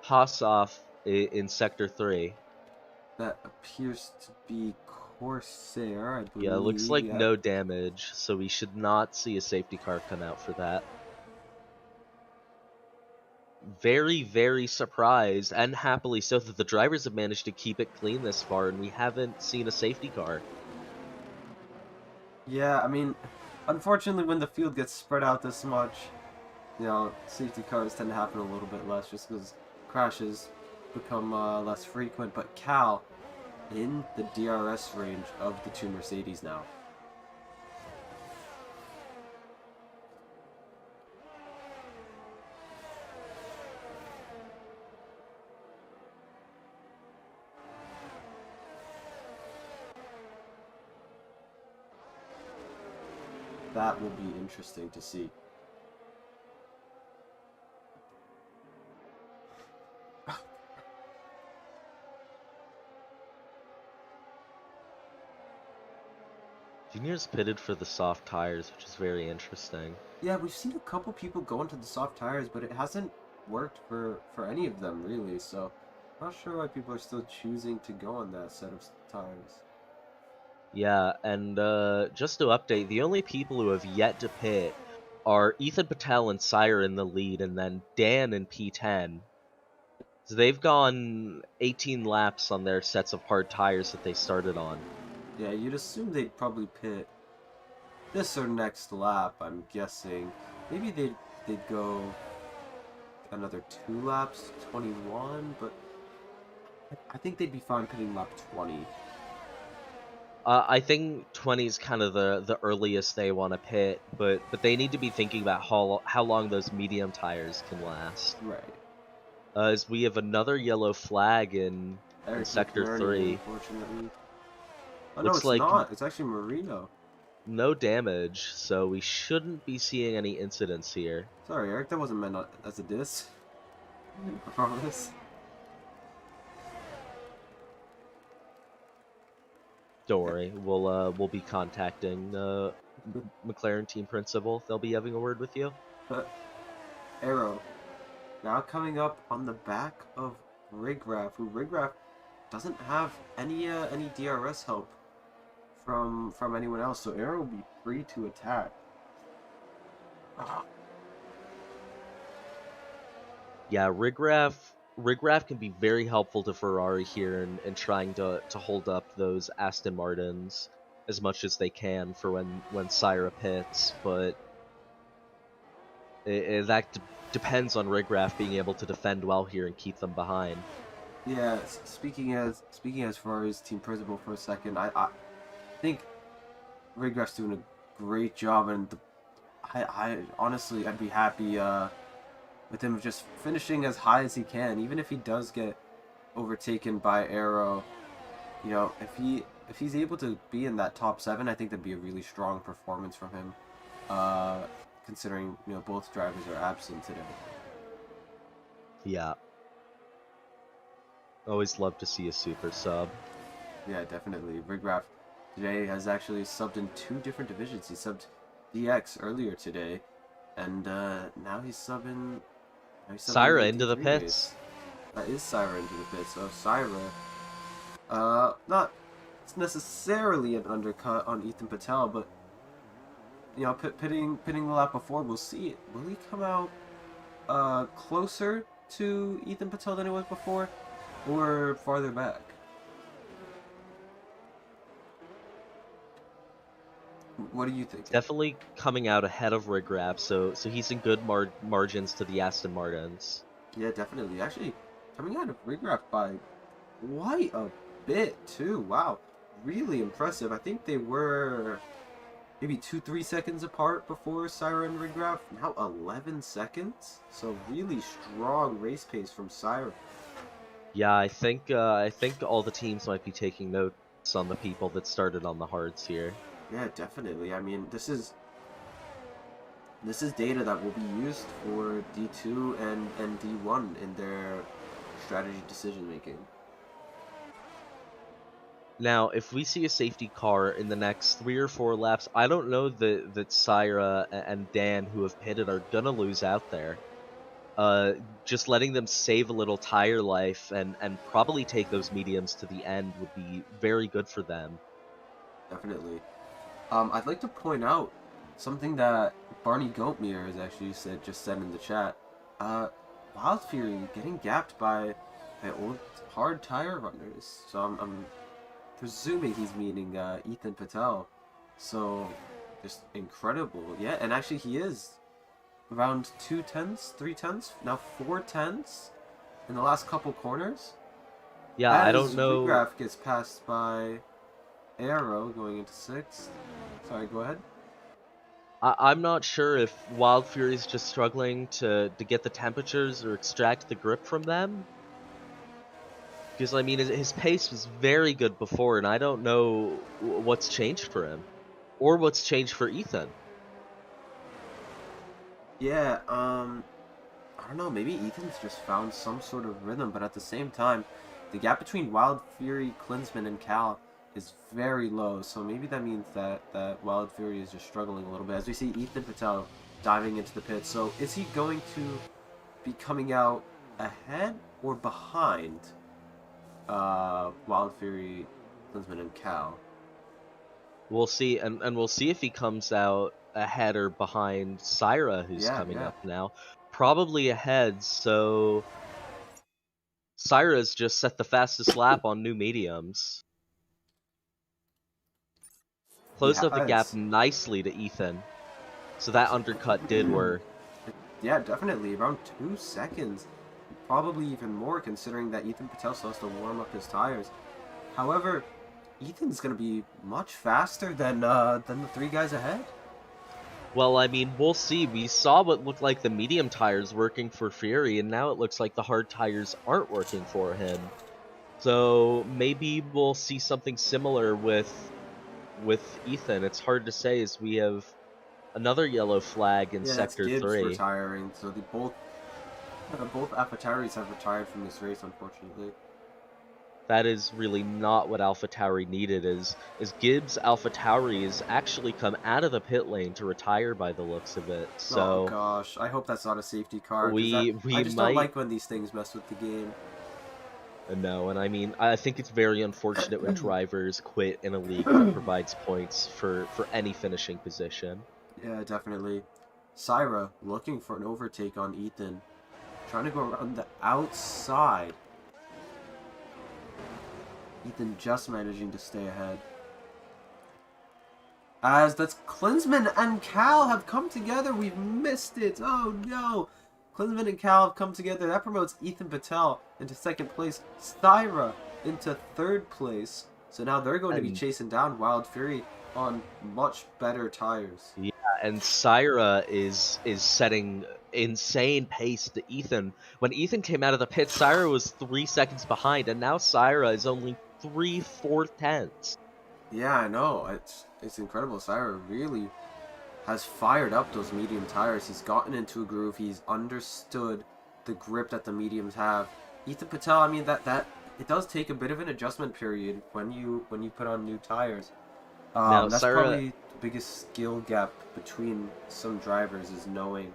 Haas off in Sector 3. That appears to be Corsair, I Yeah, looks believe. like Yeah. no damage, so we should not see a safety car come out for that. Very, very surprised, and happily so, that the drivers have managed to keep it clean this far, and we haven't seen a safety car. Yeah, I mean, unfortunately, when the field gets spread out this much, safety cars tend to happen a little bit less just because crashes become less frequent. But Cal in the DRS range of the two Mercedes now. That will be interesting to see. Junior's pitted for the soft tires, which is very interesting. Yeah, we've seen a couple people go into the soft tires, but it hasn't worked for any of them really. So, not sure why people are still choosing to go on that set of tires. Yeah, and just to update, the only people who have yet to pit are Ethan Patel and Sire in the lead, and then Dan in P10. So they've gone 18 laps on their sets of hard tires that they started on. Yeah, you'd assume they'd probably pit this or next lap. I'm guessing maybe they'd go another 2 laps, 21, but I think they'd be fine pitting lap 20. I think 20 is kind of the earliest they want to pit, but they need to be thinking about how long those medium tires can last. Right. As we have another yellow flag in Eric Sector McNerney, 3. unfortunately. Oh, no, Looks it's like not. It's actually Marino. no damage, so we shouldn't be seeing any incidents here. Sorry, Eric, that wasn't meant as a diss. I promise. Don't worry, we'll be contacting McLaren team principal. They'll be having a word with you. Arrow. Now coming up on the back of Rigraf, who Rigraf doesn't have any DRS help from anyone else, so Arrow will be free to attack. Yeah, Rigraf can be very helpful to Ferrari here in trying to hold up those Aston Martins as much as they can for when Syrah pits, but that depends on Rigraf being able to defend well here and keep them behind. Yeah, speaking as Ferrari's team principal for a second, I think Rigraf's doing a great job, and I honestly I'd be happy with him just finishing as high as he can, even if he does get overtaken by Arrow. You know, if he's able to be in that top 7, I think that'd be a really strong performance from him. Considering both drivers are absent today. Yeah. Always love to see a super sub. Yeah, definitely. Rigraf today has actually subbed in 2 different divisions. He subbed DX earlier today, and now he's subbing. Syrah into the pits. Race. That is Syrah into the pits. So Syrah, not necessarily an undercut on Ethan Patel, but pitting the lap before, we'll see. Will he come out closer to Ethan Patel than he was before, or farther back? What do you think? Definitely coming out ahead of Rigraf, so he's in good margins to the Aston Martins. Yeah, definitely. Actually, coming out of Rigraf by quite a bit too. Wow, really impressive. I think they were maybe 2-3 seconds apart before Syrah and Rigraf. Now 11 seconds. So really strong race pace from Syrah. Yeah, I think all the teams might be taking notes on the people that started on the hards here. Yeah, definitely. I mean, this is data that will be used for D2 and D1 in their strategy decision making. Now, if we see a safety car in the next 3 or 4 laps, I don't know that Syrah and Dan, who have pitted, are gonna lose out there. Just letting them save a little tire life and probably take those mediums to the end would be very good for them. Definitely. I'd like to point out something that Barney Goatmere has actually just said in the chat. Wild Fury getting gapped by old hard tire runners. So I'm presuming he's meaning Ethan Patel. So just incredible. Yeah, and actually he is around 2 tenths, 3 tenths, now 4 tenths in the last couple corners. Yeah, I don't know. Rigraf gets passed by Arrow going into 6th. Sorry, go ahead. I'm not sure if Wild Fury's just struggling to get the temperatures or extract the grip from them. Because, I mean, his pace was very good before, and I don't know what's changed for him. Or what's changed for Ethan. Yeah, I don't know, maybe Ethan's just found some sort of rhythm, but at the same time, the gap between Wild Fury, Klinsmann, and Cal is very low, so maybe that means that Wild Fury is just struggling a little bit. As we see Ethan Patel diving into the pit, so is he going to be coming out ahead or behind Wild Fury, Klinsman, and Cal? We'll see, and we'll see if he comes out ahead or behind Syra, who's coming up now. Probably ahead, so Syra's just set the fastest lap on new mediums. Closed up the gap nicely to Ethan. So that undercut did work. Yeah, definitely. Around 2 seconds. Probably even more, considering that Ethan Patel still has to warm up his tires. However, Ethan's going to be much faster than the 3 guys ahead. Well, I mean, we'll see. We saw what looked like the medium tires working for Fury, and now it looks like the hard tires aren't working for him. So maybe we'll see something similar with Ethan. It's hard to say, as we have another yellow flag in Sector 3. Retiring, so both AlphaTauris have retired from this race, unfortunately. That is really not what AlphaTauri needed, as Gibbs AlphaTauri has actually come out of the pit lane to retire by the looks of it. So oh gosh, I hope that's not a safety car. I just don't like when these things mess with the game. No, and I mean, I think it's very unfortunate when drivers quit in a league that provides points for any finishing position. Yeah, definitely. Syra looking for an overtake on Ethan. Trying to go around the outside. Ethan just managing to stay ahead. As that's Klinsman and Cal have come together. We've missed it. Oh no. Klinsman and Cal have come together. That promotes Ethan Patel into 2nd place. Syra into 3rd place. So now they're going to be chasing down Wild Fury on much better tires. Yeah, and Syra is setting insane pace to Ethan. When Ethan came out of the pit, Syra was 3 seconds behind, and now Syra is only 3/4. Yeah, I know. It's incredible. Syra really has fired up those medium tires. He's gotten into a groove. He's understood the grip that the mediums have. Ethan Patel, I mean, that it does take a bit of an adjustment period when you put on new tires. Now, that's Syra, probably the biggest skill gap between some drivers is knowing.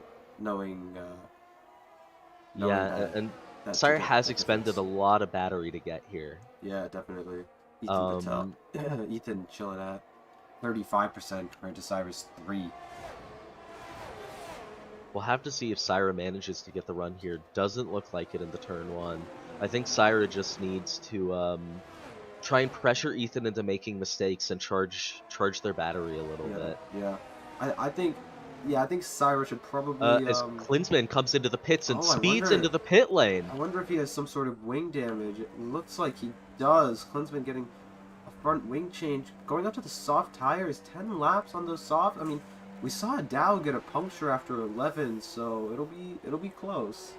Yeah, and Syra has expended a lot of battery to get here. Yeah, definitely. Ethan Patel, Ethan chilling at 35% compared to Syra's 3%. We'll have to see if Syra manages to get the run here. Doesn't look like it in the turn 1. I think Syra just needs to try and pressure Ethan into making mistakes and charge their battery a little bit. Yeah, I think Syra should probably as Klinsman comes into the pits and speeds into the pit lane. I wonder if he has some sort of wing damage. It looks like he does. Klinsman getting a front wing change, going up to the soft tires. 10 laps on those soft. I mean, we saw Dow get a puncture after 11, so it'll be close.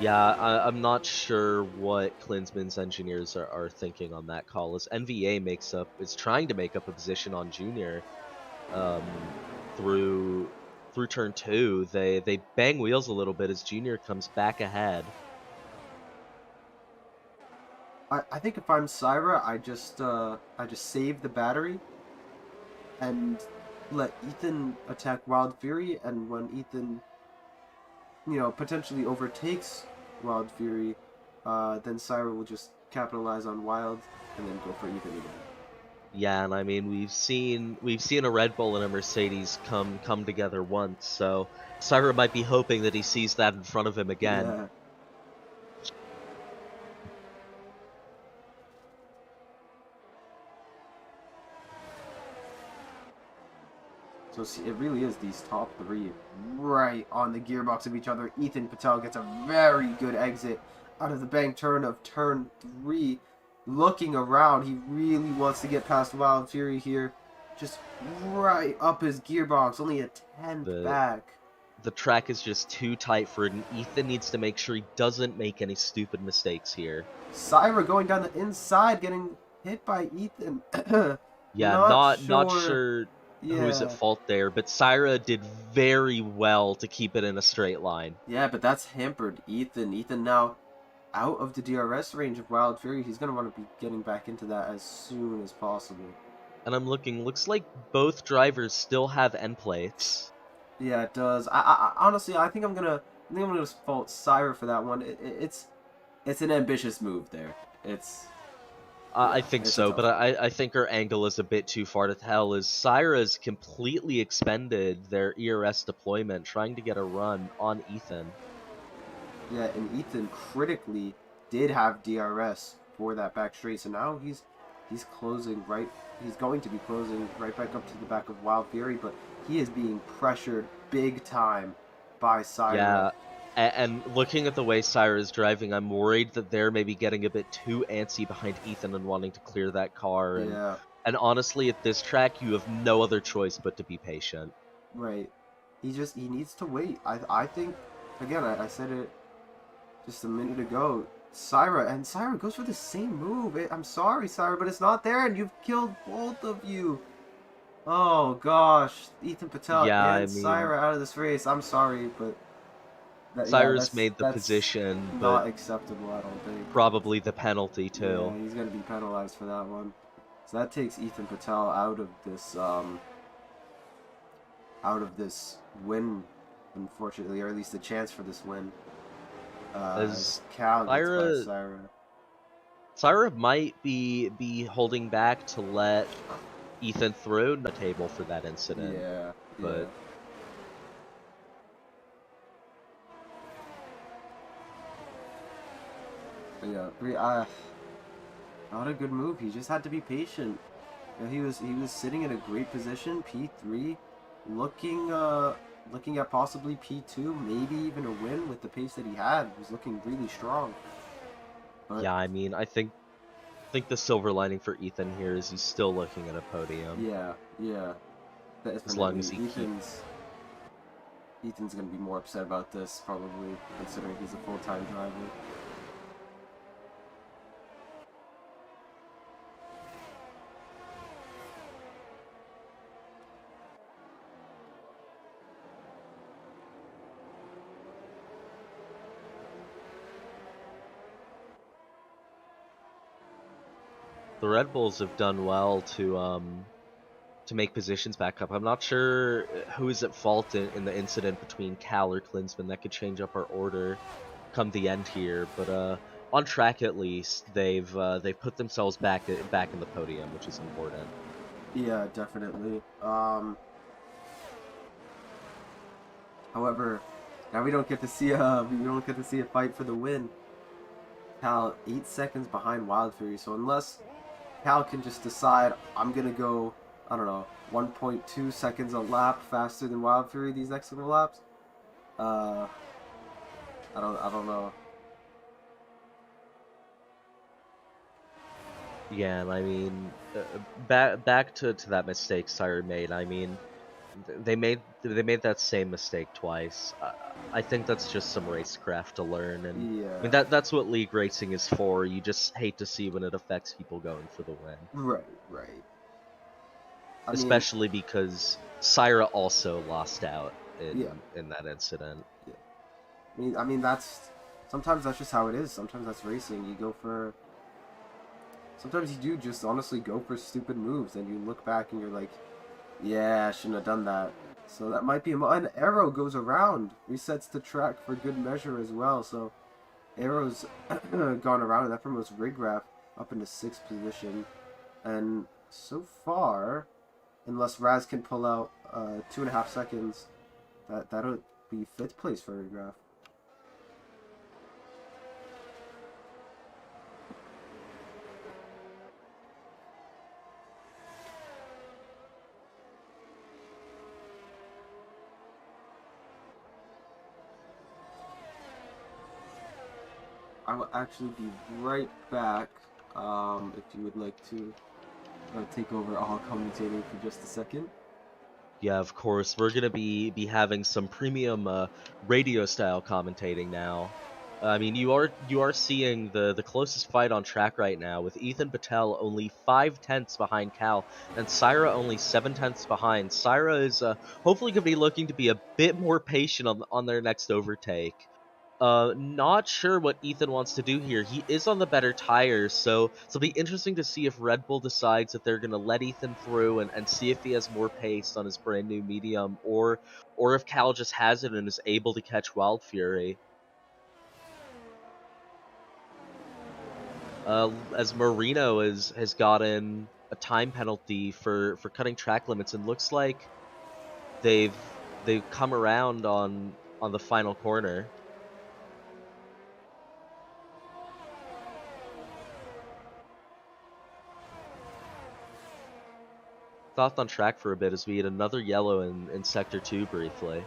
Yeah, I'm not sure what Klinsman's engineers are thinking on that call, as NVA is trying to make up a position on Junior through turn 2. They bang wheels a little bit as Junior comes back ahead. I think if I'm Syra, I just save the battery and let Ethan attack Wild Fury, and when Ethan potentially overtakes Wild Fury, then Syra will just capitalize on Wild and then go for Ethan again. Yeah, and I mean, we've seen a Red Bull and a Mercedes come together once, so Syra might be hoping that he sees that in front of him again. Yeah. So see, it really is these top 3 right on the gearbox of each other. Ethan Patel gets a very good exit out of the bank turn of turn 3. Looking around, he really wants to get past Wild Fury here. Just right up his gearbox, only a 10th back. The track is just too tight for it, and Ethan needs to make sure he doesn't make any stupid mistakes here. Syra going down the inside, getting hit by Ethan. Yeah, not sure who's at fault there, but Syra did very well to keep it in a straight line. Yeah, but that's hampered Ethan. Ethan now out of the DRS range of Wild Fury. He's going to want to be getting back into that as soon as possible. And I'm looking, looks like both drivers still have end plates. Yeah, it does. I honestly, I think I'm gonna fault Syra for that one. It's an ambitious move there. It's I yeah, think it's a so, tough but one. I think her angle is a bit too far to tell, as Syra's completely expended their ERS deployment trying to get a run on Ethan. Yeah, and Ethan critically did have DRS for that back straight, so now he's closing right. He's going to be closing right back up to the back of Wild Fury, but he is being pressured big time by Syra. Yeah, and looking at the way Syra's driving, I'm worried that they're maybe getting a bit too antsy behind Ethan and wanting to clear that car. Yeah, And honestly, at this track, you have no other choice but to be patient. right. He needs to wait. I think again I said it just a minute ago. Syra goes for the same move. I'm sorry, Syra, but it's not there, and you've killed both of you. Oh gosh, Ethan Patel Yeah, I and mean, Syra out of this race. I'm sorry, but Syra's made the that's position, but not acceptable. I don't think. probably the penalty Yeah, too. he's gonna be penalized for that one. So that takes Ethan Patel out of this win, unfortunately, or at least a chance for this win. As Cal gets by Syra, Syra. Syra might be holding back to let Ethan through the table for that incident, Yeah, yeah. but But yeah, not a good move. He just had to be patient. You know, he was sitting in a great position, P3, looking at possibly P2, maybe even a win with the pace that he had. He was looking really strong. But yeah, I mean, I think the silver lining for Ethan here is he's still looking at a podium. yeah, yeah, As long definitely. as he Ethan's gonna be more upset about this probably, considering he's a full-time driver. The Red Bulls have done well to make positions back up. I'm not sure who is at fault in the incident between Cal or Klinsman. That could change up our order come the end here, but on track at least, they've put themselves back in the podium, which is important. Yeah, definitely. However, now we don't get to see a fight for the win. Cal 8 seconds behind Wild Fury, so unless Cal can just decide I'm gonna go, I don't know, 1.2 seconds a lap faster than Wild Fury these next couple laps. Uh, I don't know. Yeah, and I mean, back to that mistake Sire made. I mean, they made that same mistake twice. I think that's just some racecraft to learn, and I mean Yeah, that's what league racing is for. You just hate to see when it affects people going for the win, right, right. I mean, especially because Syra also lost out yeah, in that incident. yeah. I mean that's sometimes that's just how it is. Sometimes that's racing. Sometimes you do just honestly go for stupid moves, and you look back and you're like, yeah, I shouldn't have done that. So that might be an arrow goes around, resets the track for good measure as well. So arrows gone around, and that promotes Rigraph up into 6th position. And so far, unless Raz can pull out 2.5 seconds, that'll be 5th place for Rigraph. I will actually be right back. If you would like to take over all commentating for just a second. Yeah, of course. We're gonna be having some premium radio style commentating now. I mean, you are seeing the closest fight on track right now, with Ethan Patel only 5/10 behind Cal, and Syra only 7/10 behind. Syra is hopefully gonna be looking to be a bit more patient on their next overtake. Not sure what Ethan wants to do here. He is on the better tires, so it'll be interesting to see if Red Bull decides that they're gonna let Ethan through and see if he has more pace on his brand new medium, or if Cal just has it and is able to catch Wild Fury. As Marino has gotten a time penalty for cutting track limits, and looks like they've come around on the final corner. Thought on track for a bit as we had another yellow in Sector 2 briefly.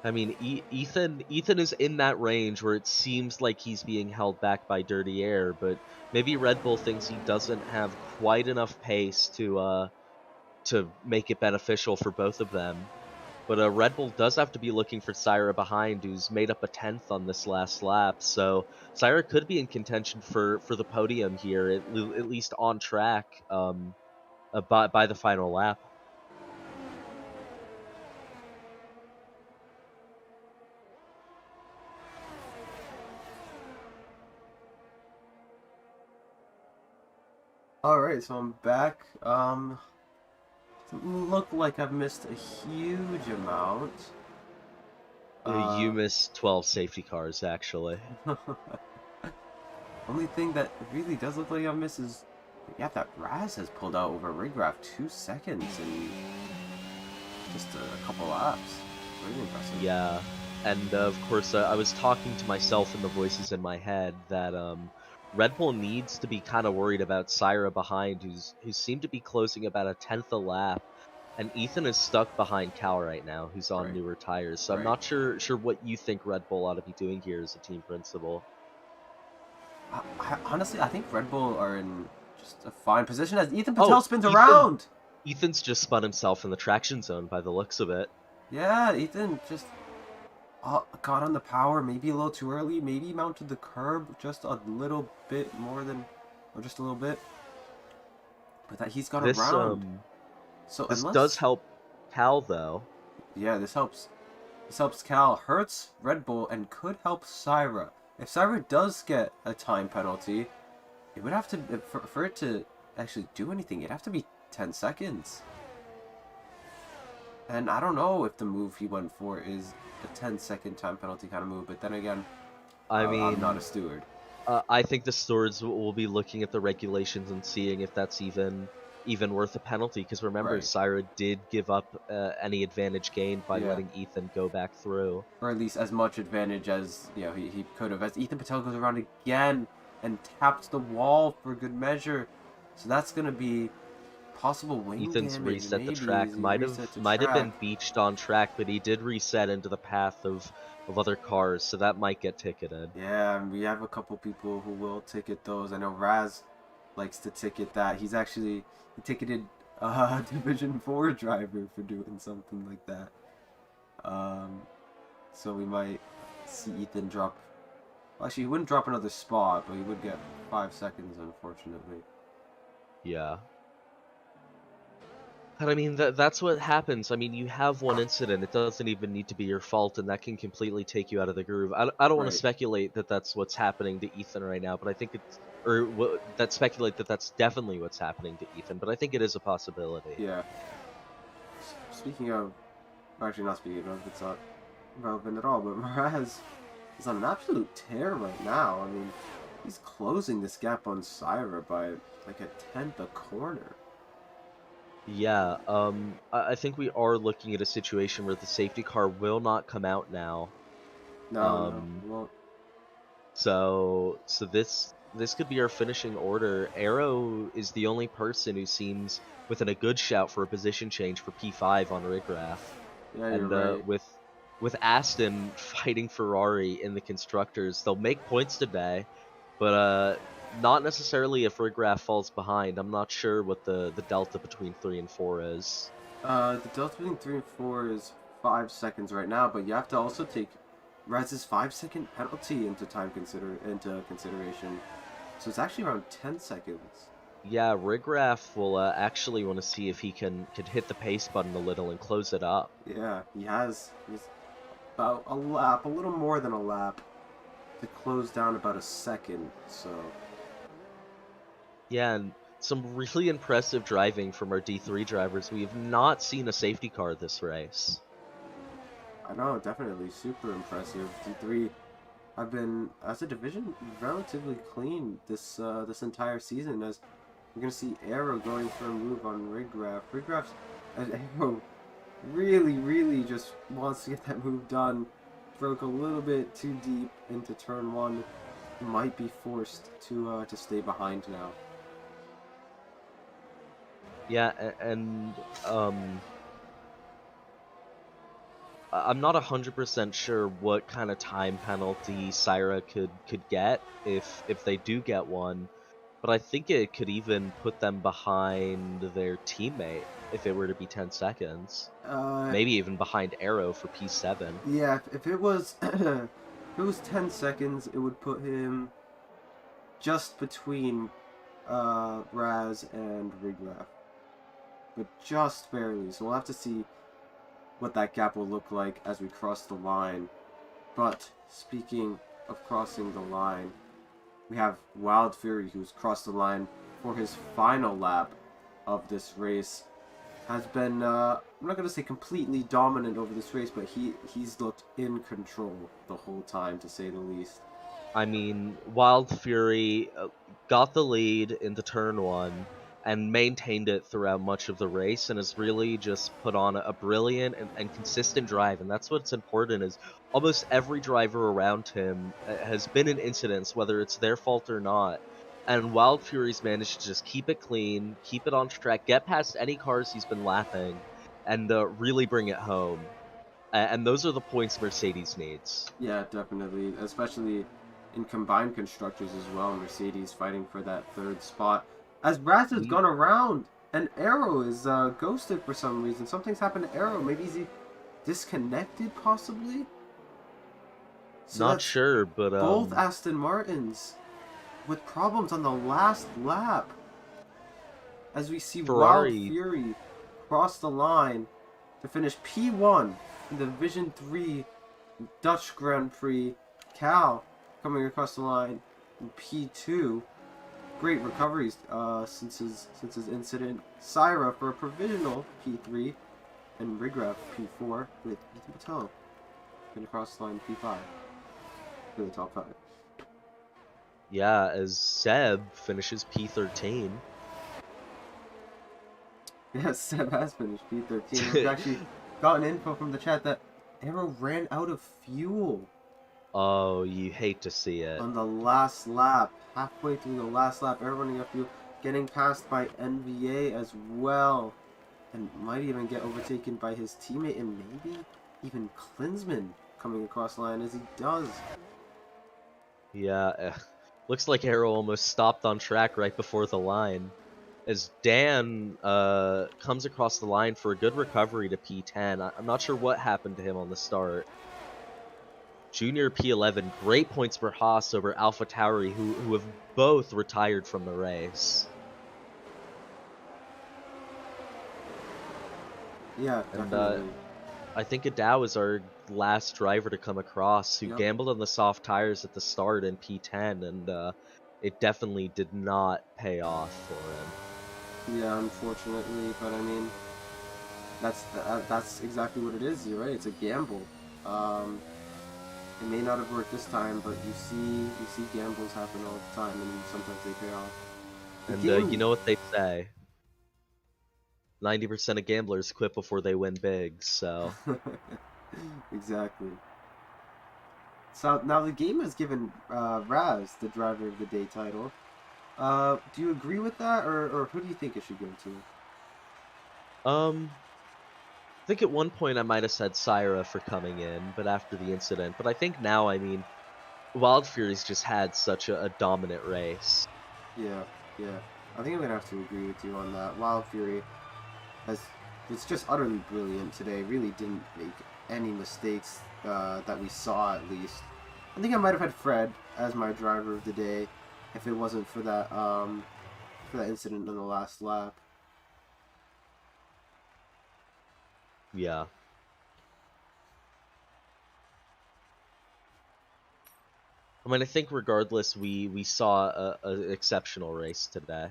I mean, Ethan is in that range where it seems like he's being held back by Dirty Air, but maybe Red Bull thinks he doesn't have quite enough pace to make it beneficial for both of them. But Red Bull does have to be looking for Syra behind, who's made up a 10th on this last lap. So Syra could be in contention for the podium here, at least on track by the final lap. Alright, so I'm back. Doesn't look like I've missed a huge amount. You missed 12 safety cars, actually. Only thing that really does look like I've missed is, yeah, that Raz has pulled out over Rigraph 2 seconds in just a couple laps. Really impressive. Yeah, and of course, I was talking to myself and the voices in my head that Red Bull needs to be kind of worried about Syra behind, who seemed to be closing about a 10th a lap, and Ethan is stuck behind Cal right now, who's on newer tires. So I'm not sure what you think Red Bull ought to be doing here as a team principal. Honestly, I think Red Bull are in just a fine position as Ethan Patel spins around. Ethan's just spun himself in the traction zone by the looks of it. Yeah, Ethan just got on the power, maybe a little too early, maybe mounted the curb just a little bit more than, or just a little bit. But that he's got around. So this does help Cal, though. Yeah, this helps. This helps Cal, hurts Red Bull, and could help Syra. If Syra does get a time penalty, it would have to, for it to actually do anything, it'd have to be 10 seconds. And I don't know if the move he went for is a 10-second time penalty kind of move, but then again, I mean, I'm not a steward. I think the stewards will be looking at the regulations and seeing if that's even worth a penalty, because remember, Syra did give up any advantage gained by letting Ethan go back through. Or at least as much advantage as he could have. As Ethan Patel goes around again and taps the wall for good measure. So that's going to be possible wing Ethan's damage. Reset the track. Might have been beached on track, but he did reset into the path of other cars, so that might get ticketed. Yeah, we have a couple people who will ticket those. I know Raz likes to ticket that. He ticketed a Division 4 driver for doing something like that. So we might see Ethan drop. Well, actually, he wouldn't drop another spot, but he would get 5 seconds, unfortunately. Yeah. And I mean, that's what happens. I mean, you have one incident. It doesn't even need to be your fault, and that can completely take you out of the groove. I don't want to speculate that that's what's happening to Ethan right now, but I think it's... speculate that that's definitely what's happening to Ethan, but I think it is a possibility. Yeah. Speaking of... Actually, not speaking of, it's not relevant at all, but Raz is on an absolute tear right now. I mean, he's closing this gap on Syra by like a 10th a corner. Yeah, I think we are looking at a situation where the safety car will not come out now. No, it won't. So this could be our finishing order. Arrow is the only person who seems within a good shout for a position change for P5 on Rigraph. Yeah, you're right. With Aston fighting Ferrari in the constructors, they'll make points today, but not necessarily if Rigraph falls behind. I'm not sure what the delta between 3 and 4 is. The delta between 3 and 4 is 5 seconds right now, but you have to also take Raz's 5-second penalty into consideration. So it's actually around 10 seconds. Yeah, Rigraff will actually want to see if he can hit the pace button a little and close it up. Yeah, he has. He's about a lap, a little more than a lap, to close down about a second. So Yeah, and some really impressive driving from our D3 drivers. We have not seen a safety car this race. I know, definitely super impressive. D3 have been, as a division, relatively clean this entire season. As we're gonna see Arrow going for a move on Rigraff. Rigraff's as Arrow really just wants to get that move done. Broke a little bit too deep into turn one. Might be forced to stay behind now. Yeah, and I'm not 100% sure what kind of time penalty Syra could get if they do get one, but I think it could even put them behind their teammate if it were to be 10 seconds. Maybe even behind Arrow for P7. Yeah, if it was if it was 10 seconds, it would put him just between Raz and Rigraff. But just barely. So we'll have to see what that gap will look like as we cross the line. But speaking of crossing the line, we have Wild Fury, who's crossed the line for his final lap of this race. Has been, I'm not going to say completely dominant over this race, but he's looked in control the whole time, to say the least. I mean, Wild Fury got the lead into turn one and maintained it throughout much of the race, and has really just put on a brilliant and consistent drive. And that's what's important, is almost every driver around him has been in incidents, whether it's their fault or not. And Wild Fury's managed to just keep it clean, keep it on track, get past any cars he's been lapping, and really bring it home. And those are the points Mercedes needs. Yeah, definitely. Especially in combined constructors as well. Mercedes fighting for that third spot. As Raz has gone around, and Arrow is ghosted for some reason. Something's happened to Arrow. Maybe is he disconnected, possibly? So Not sure, but both Aston Martins with problems on the last lap. As we see Ferrari. Wild Fury cross the line to finish P1 in the Division 3 Dutch Grand Prix. Cal coming across the line in P2. Great recoveries since his incident. Syra for a provisional P3, and Rigraff P4 with Ethan Patel going across the line P5 for the top 5. Yeah, as Seb finishes P13. Yes, Seb has finished P13. We've actually gotten info from the chat that Arrow ran out of fuel. Oh, you hate to see it. On the last lap, halfway through the last lap, Arrow running out of fuel, getting passed by NVA as well, and might even get overtaken by his teammate, and maybe even Klinsman coming across the line as he does. Yeah, looks like Arrow almost stopped on track right before the line, as Dan comes across the line for a good recovery to P10. I'm not sure what happened to him on the start. Junior P11, great points for Haas over Alpha Tauri, who have both retired from the race. Yeah, definitely. And I think Adao is our last driver to come across, who gambled on the soft tires at the start in P10, and it definitely did not pay off for him. Yeah, unfortunately, but I mean, that's exactly what it is. You're right. It's a gamble. It may not have worked this time, but you see gambles happen all the time, and sometimes they pay off. And you know what they say: 90% of gamblers quit before they win big. So exactly. So now the game has given Raz the driver of the day title. Do you agree with that, or who do you think it should go to? I think at one point I might have said Syra for coming in, but after the incident. But I think now, I mean, Wild Fury's just had such a dominant race. Yeah. I think I'm going to have to agree with you on that. Wild Fury it's just utterly brilliant today. Really didn't make any mistakes that we saw, at least. I think I might have had Fred as my driver of the day if it wasn't for for that incident in the last lap. Yeah. I mean, I think regardless, we saw a exceptional race today.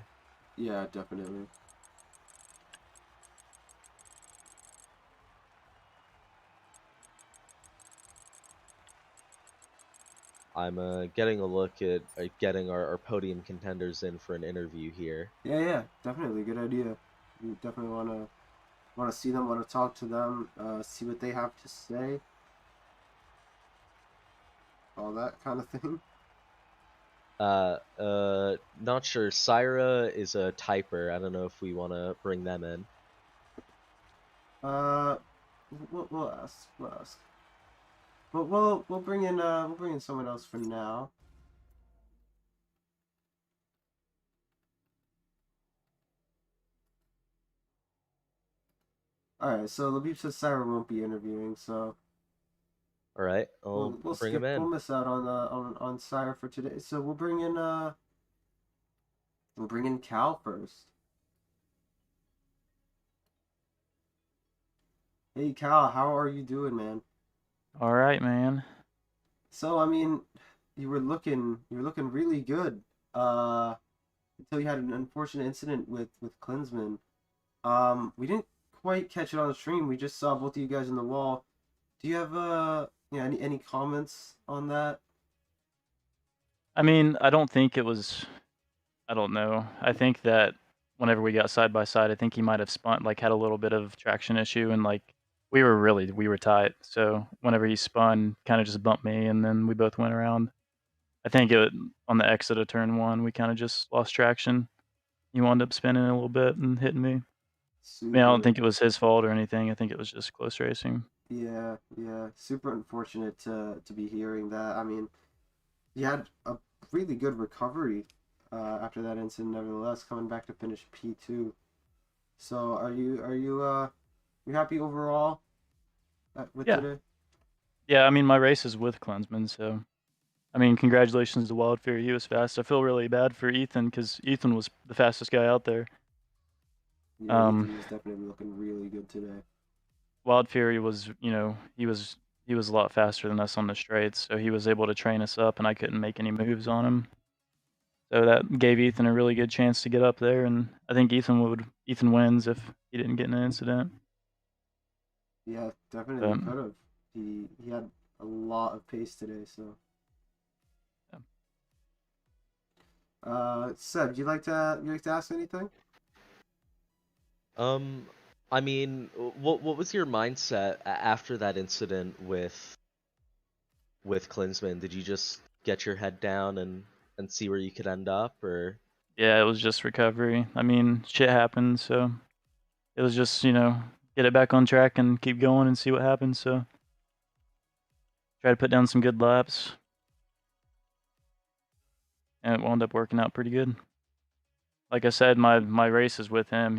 Yeah, definitely. I'm getting a look at getting our podium contenders in for an interview here. Yeah, definitely. Good idea. You definitely want to see them, want to talk to them, see what they have to say, all that kind of thing. Not sure. Syra is a typer. I don't know if we want to bring them in. Uh, we'll ask. We'll ask. We'll bring in someone else for now. All right. So Labib says Sarah won't be interviewing, so All right, we'll I'll bring them skip. We'll in. miss out on Sarah for today. So we'll bring in Cal first. Hey Cal, how are you doing, man? All right, man. So I mean, you were looking really good. Until you had an unfortunate incident with Klinsman. We didn't quite catch it on the stream. We just saw both of you guys in the wall. Do you have any comments on that? I mean, I don't think it was. I don't know. I think that whenever we got side by side, I think he might have spun, like, had a little bit of traction issue, and like we were tight. So whenever he spun, kind of just bumped me, and then we both went around. I think on the exit of turn one, we kind of just lost traction. He wound up spinning a little bit and hitting me. I mean, I don't Super. think it was his fault or anything. I think it was just close racing. Yeah. Super unfortunate to be hearing that. I mean, you had a really good recovery after that incident, nevertheless, coming back to finish P2. So you happy overall with Yeah, today? yeah. I mean, my race is with Klinsman, so I mean, congratulations to Wild Fury. He was fast. I feel really bad for Ethan because Ethan was the fastest guy out there. Yeah, Um, Ethan was definitely looking really good today. Wild Fury was, he was a lot faster than us on the straights, so he was able to train us up, and I couldn't make any moves on him. So that gave Ethan a really good chance to get up there, and I think Ethan wins if he didn't get in an incident. Yeah, definitely But could have. He had a lot of pace today, so. yeah. Seb, you like to ask anything? Um, I mean, what was your mindset after that incident with Klinsman? Did you just get your head down and see where you could end up, or? Yeah, it was just recovery. I mean, shit happened, so it was just, get it back on track and keep going and see what happens. So try to put down some good laps, and it wound up working out pretty good. Like I said, my race is with him.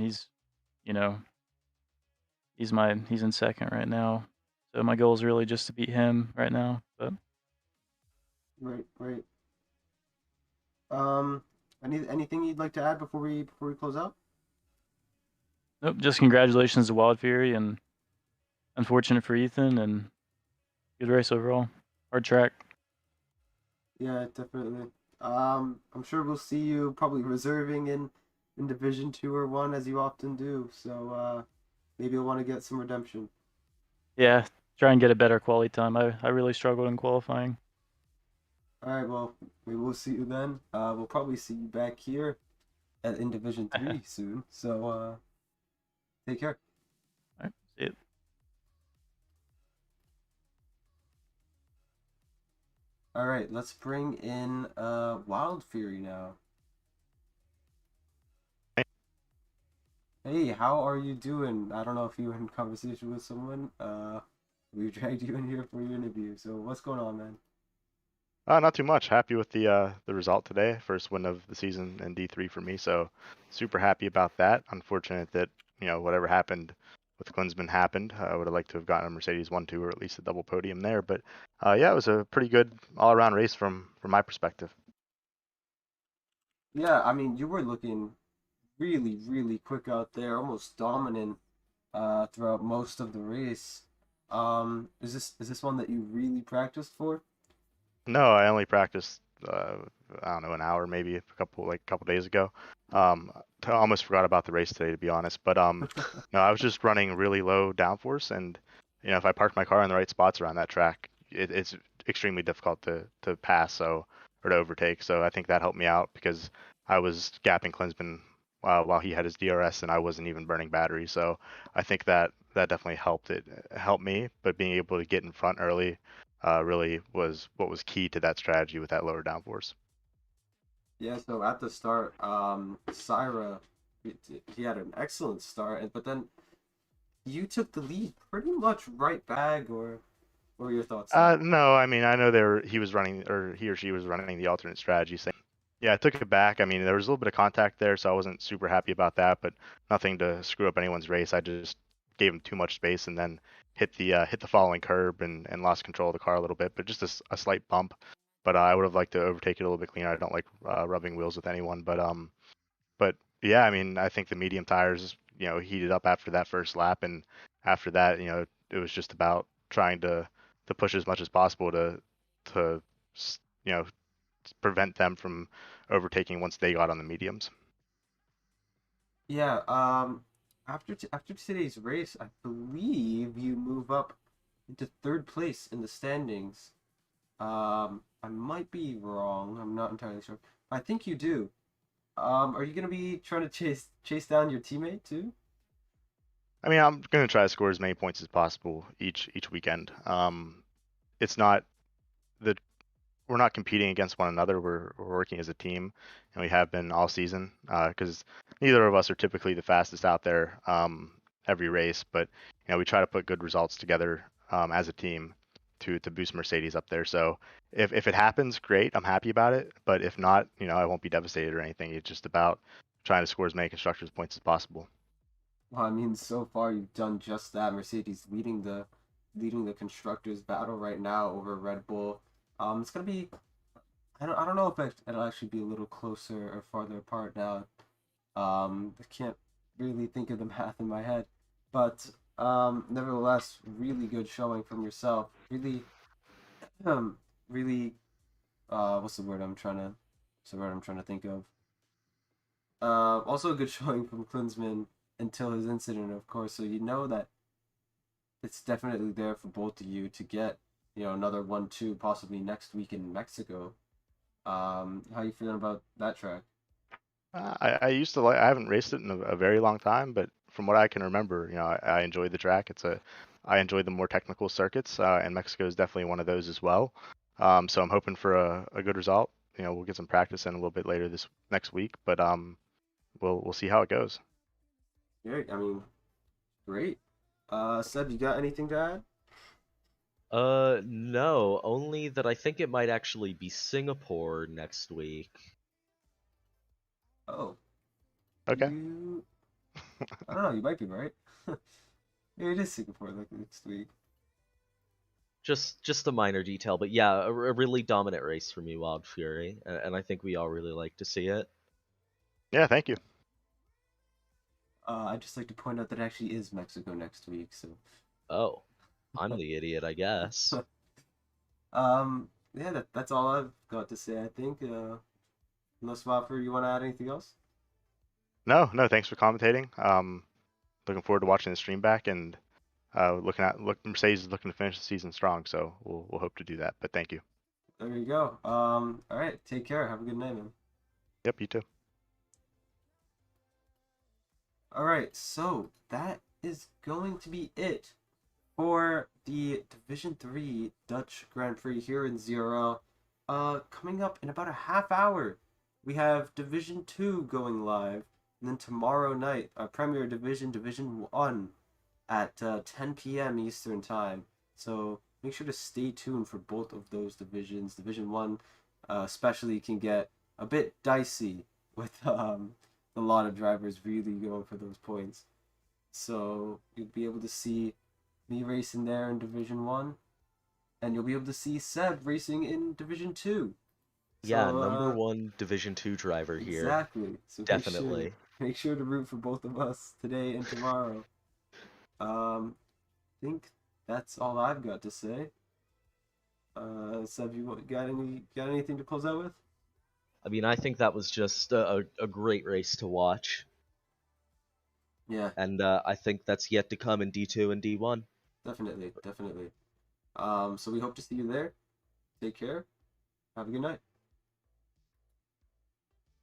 You know, he's in second right now. So my goal is really just to beat him right now. But Right. Um, anything you'd like to add before we close out? nope, just congratulations to Wild Fury, and unfortunate for Ethan, and good race overall. Hard track. Yeah, definitely. I'm sure we'll see you probably reserving in Division 2 or 1 as you often do. So maybe you'll want to get some redemption. Yeah, try and get a better quality time. I really struggled in qualifying. All right, well, we will see you then. We'll probably see you back here in Division 3 soon. So take care. All right, see you. All right, let's bring in Wild Fury now. Hey, how are you doing? I don't know if you were in conversation with someone. We dragged you in here for your interview. So what's going on, man? Not too much. Happy with the result today. First win of the season in D3 for me, so super happy about that. Unfortunate that whatever happened with Klinsman happened. I would have liked to have gotten a Mercedes 1-2 or at least a double podium there. But yeah, it was a pretty good all-around race from my perspective. Yeah, I mean, you were looking really, really quick out there, almost dominant throughout most of the race. Is this one that you really practiced for? No, I only practiced I don't know, an hour maybe a couple days ago. I almost forgot about the race today to be honest. But no, I was just running really low downforce, and if I park my car in the right spots around that track, it's extremely difficult to pass or to overtake. So I think that helped me out because I was gapping Klinsman while he had his DRS and I wasn't even burning battery. So I think that definitely helped me. But being able to get in front early really was what was key to that strategy with that lower downforce. Yeah, so at the start, Syra, he had an excellent start, but then you took the lead pretty much right back, or what were your thoughts there? No, I mean I know he was running or he or she was running the alternate strategy. Saying, yeah, I took it back. I mean there was a little bit of contact there, so I wasn't super happy about that, but nothing to screw up anyone's race. I just gave him too much space and then hit the following curb and lost control of the car a little bit, but just a slight bump. But I would have liked to overtake it a little bit cleaner. I don't like rubbing wheels with anyone, but yeah, I mean I think the medium tires heated up after that first lap, and after that it was just about trying to push as much as possible to s- you know prevent them from overtaking once they got on the mediums. Yeah, after today's race, I believe you move up into third place in the standings. I might be wrong. I'm not entirely sure. I think you do. Are you gonna be trying to chase down your teammate too? I mean, I'm going to try to score as many points as possible each weekend. It's not the we're not competing against one another. We're working as a team, and we have been all season. Because neither of us are typically the fastest out there every race, but we try to put good results together as a team to boost Mercedes up there. So if it happens, great. I'm happy about it. But if not, I won't be devastated or anything. It's just about trying to score as many constructors points as possible. Well, I mean, so far you've done just that. Mercedes leading the constructors battle right now over Red Bull. It's gonna be. I don't know if it'll actually be a little closer or farther apart now. I can't really think of the math in my head, but nevertheless, really good showing from yourself. Really, really. What's the word I'm trying to? What's the word I'm trying to think of? Also a good showing from Klinsman until his incident, of course. So you know that it's definitely there for both of you to get, another 1-2 possibly next week in Mexico. How you feeling about that track? I used to like. I haven't raced it in a very long time, but from what I can remember, I enjoyed the track. I enjoy the more technical circuits, and Mexico is definitely one of those as well. So I'm hoping for a good result. We'll get some practice in a little bit later this next week, but we'll see how it goes. Yeah, I mean, great. Seb, you got anything to add? No, only that I think it might actually be Singapore next week. Oh, Okay. I don't know, you might be right. Maybe it is Singapore like next week. Just a minor detail, but yeah, a really dominant race from you, Wild Fury, and I think we all really like to see it. Yeah. Thank you. I'd just like to point out that it actually is Mexico next week, so Oh, I'm the idiot, I guess. yeah, that's all I've got to say, I think. Unless Waffer, you want to add anything else? No, no. Thanks for commentating. Looking forward to watching the stream back, and Mercedes is looking to finish the season strong, so we'll hope to do that. But thank you. There you go. All right, take care. Have a good night, man. Yep. You too. All right, so that is going to be it for the Division 3 Dutch Grand Prix here in Zero. Coming up in about a half hour, we have Division 2 going live, and then tomorrow night, our Premier Division, Division 1, at 10 p.m. Eastern Time. So make sure to stay tuned for both of those divisions. Division 1 especially can get a bit dicey with a lot of drivers really going for those points. So you'll be able to see me racing there in Division 1, and you'll be able to see Seb racing in Division 2. Yeah, So, number one Division 2 driver here. exactly. So Definitely. Make sure to root for both of us today and tomorrow. I think that's all I've got to say. Seb, you got anything to close out with? I mean, I think that was just a great race to watch, Yeah, and I think that's yet to come in D2 and D1. definitely. So we hope to see you there. Take care. Have a good night.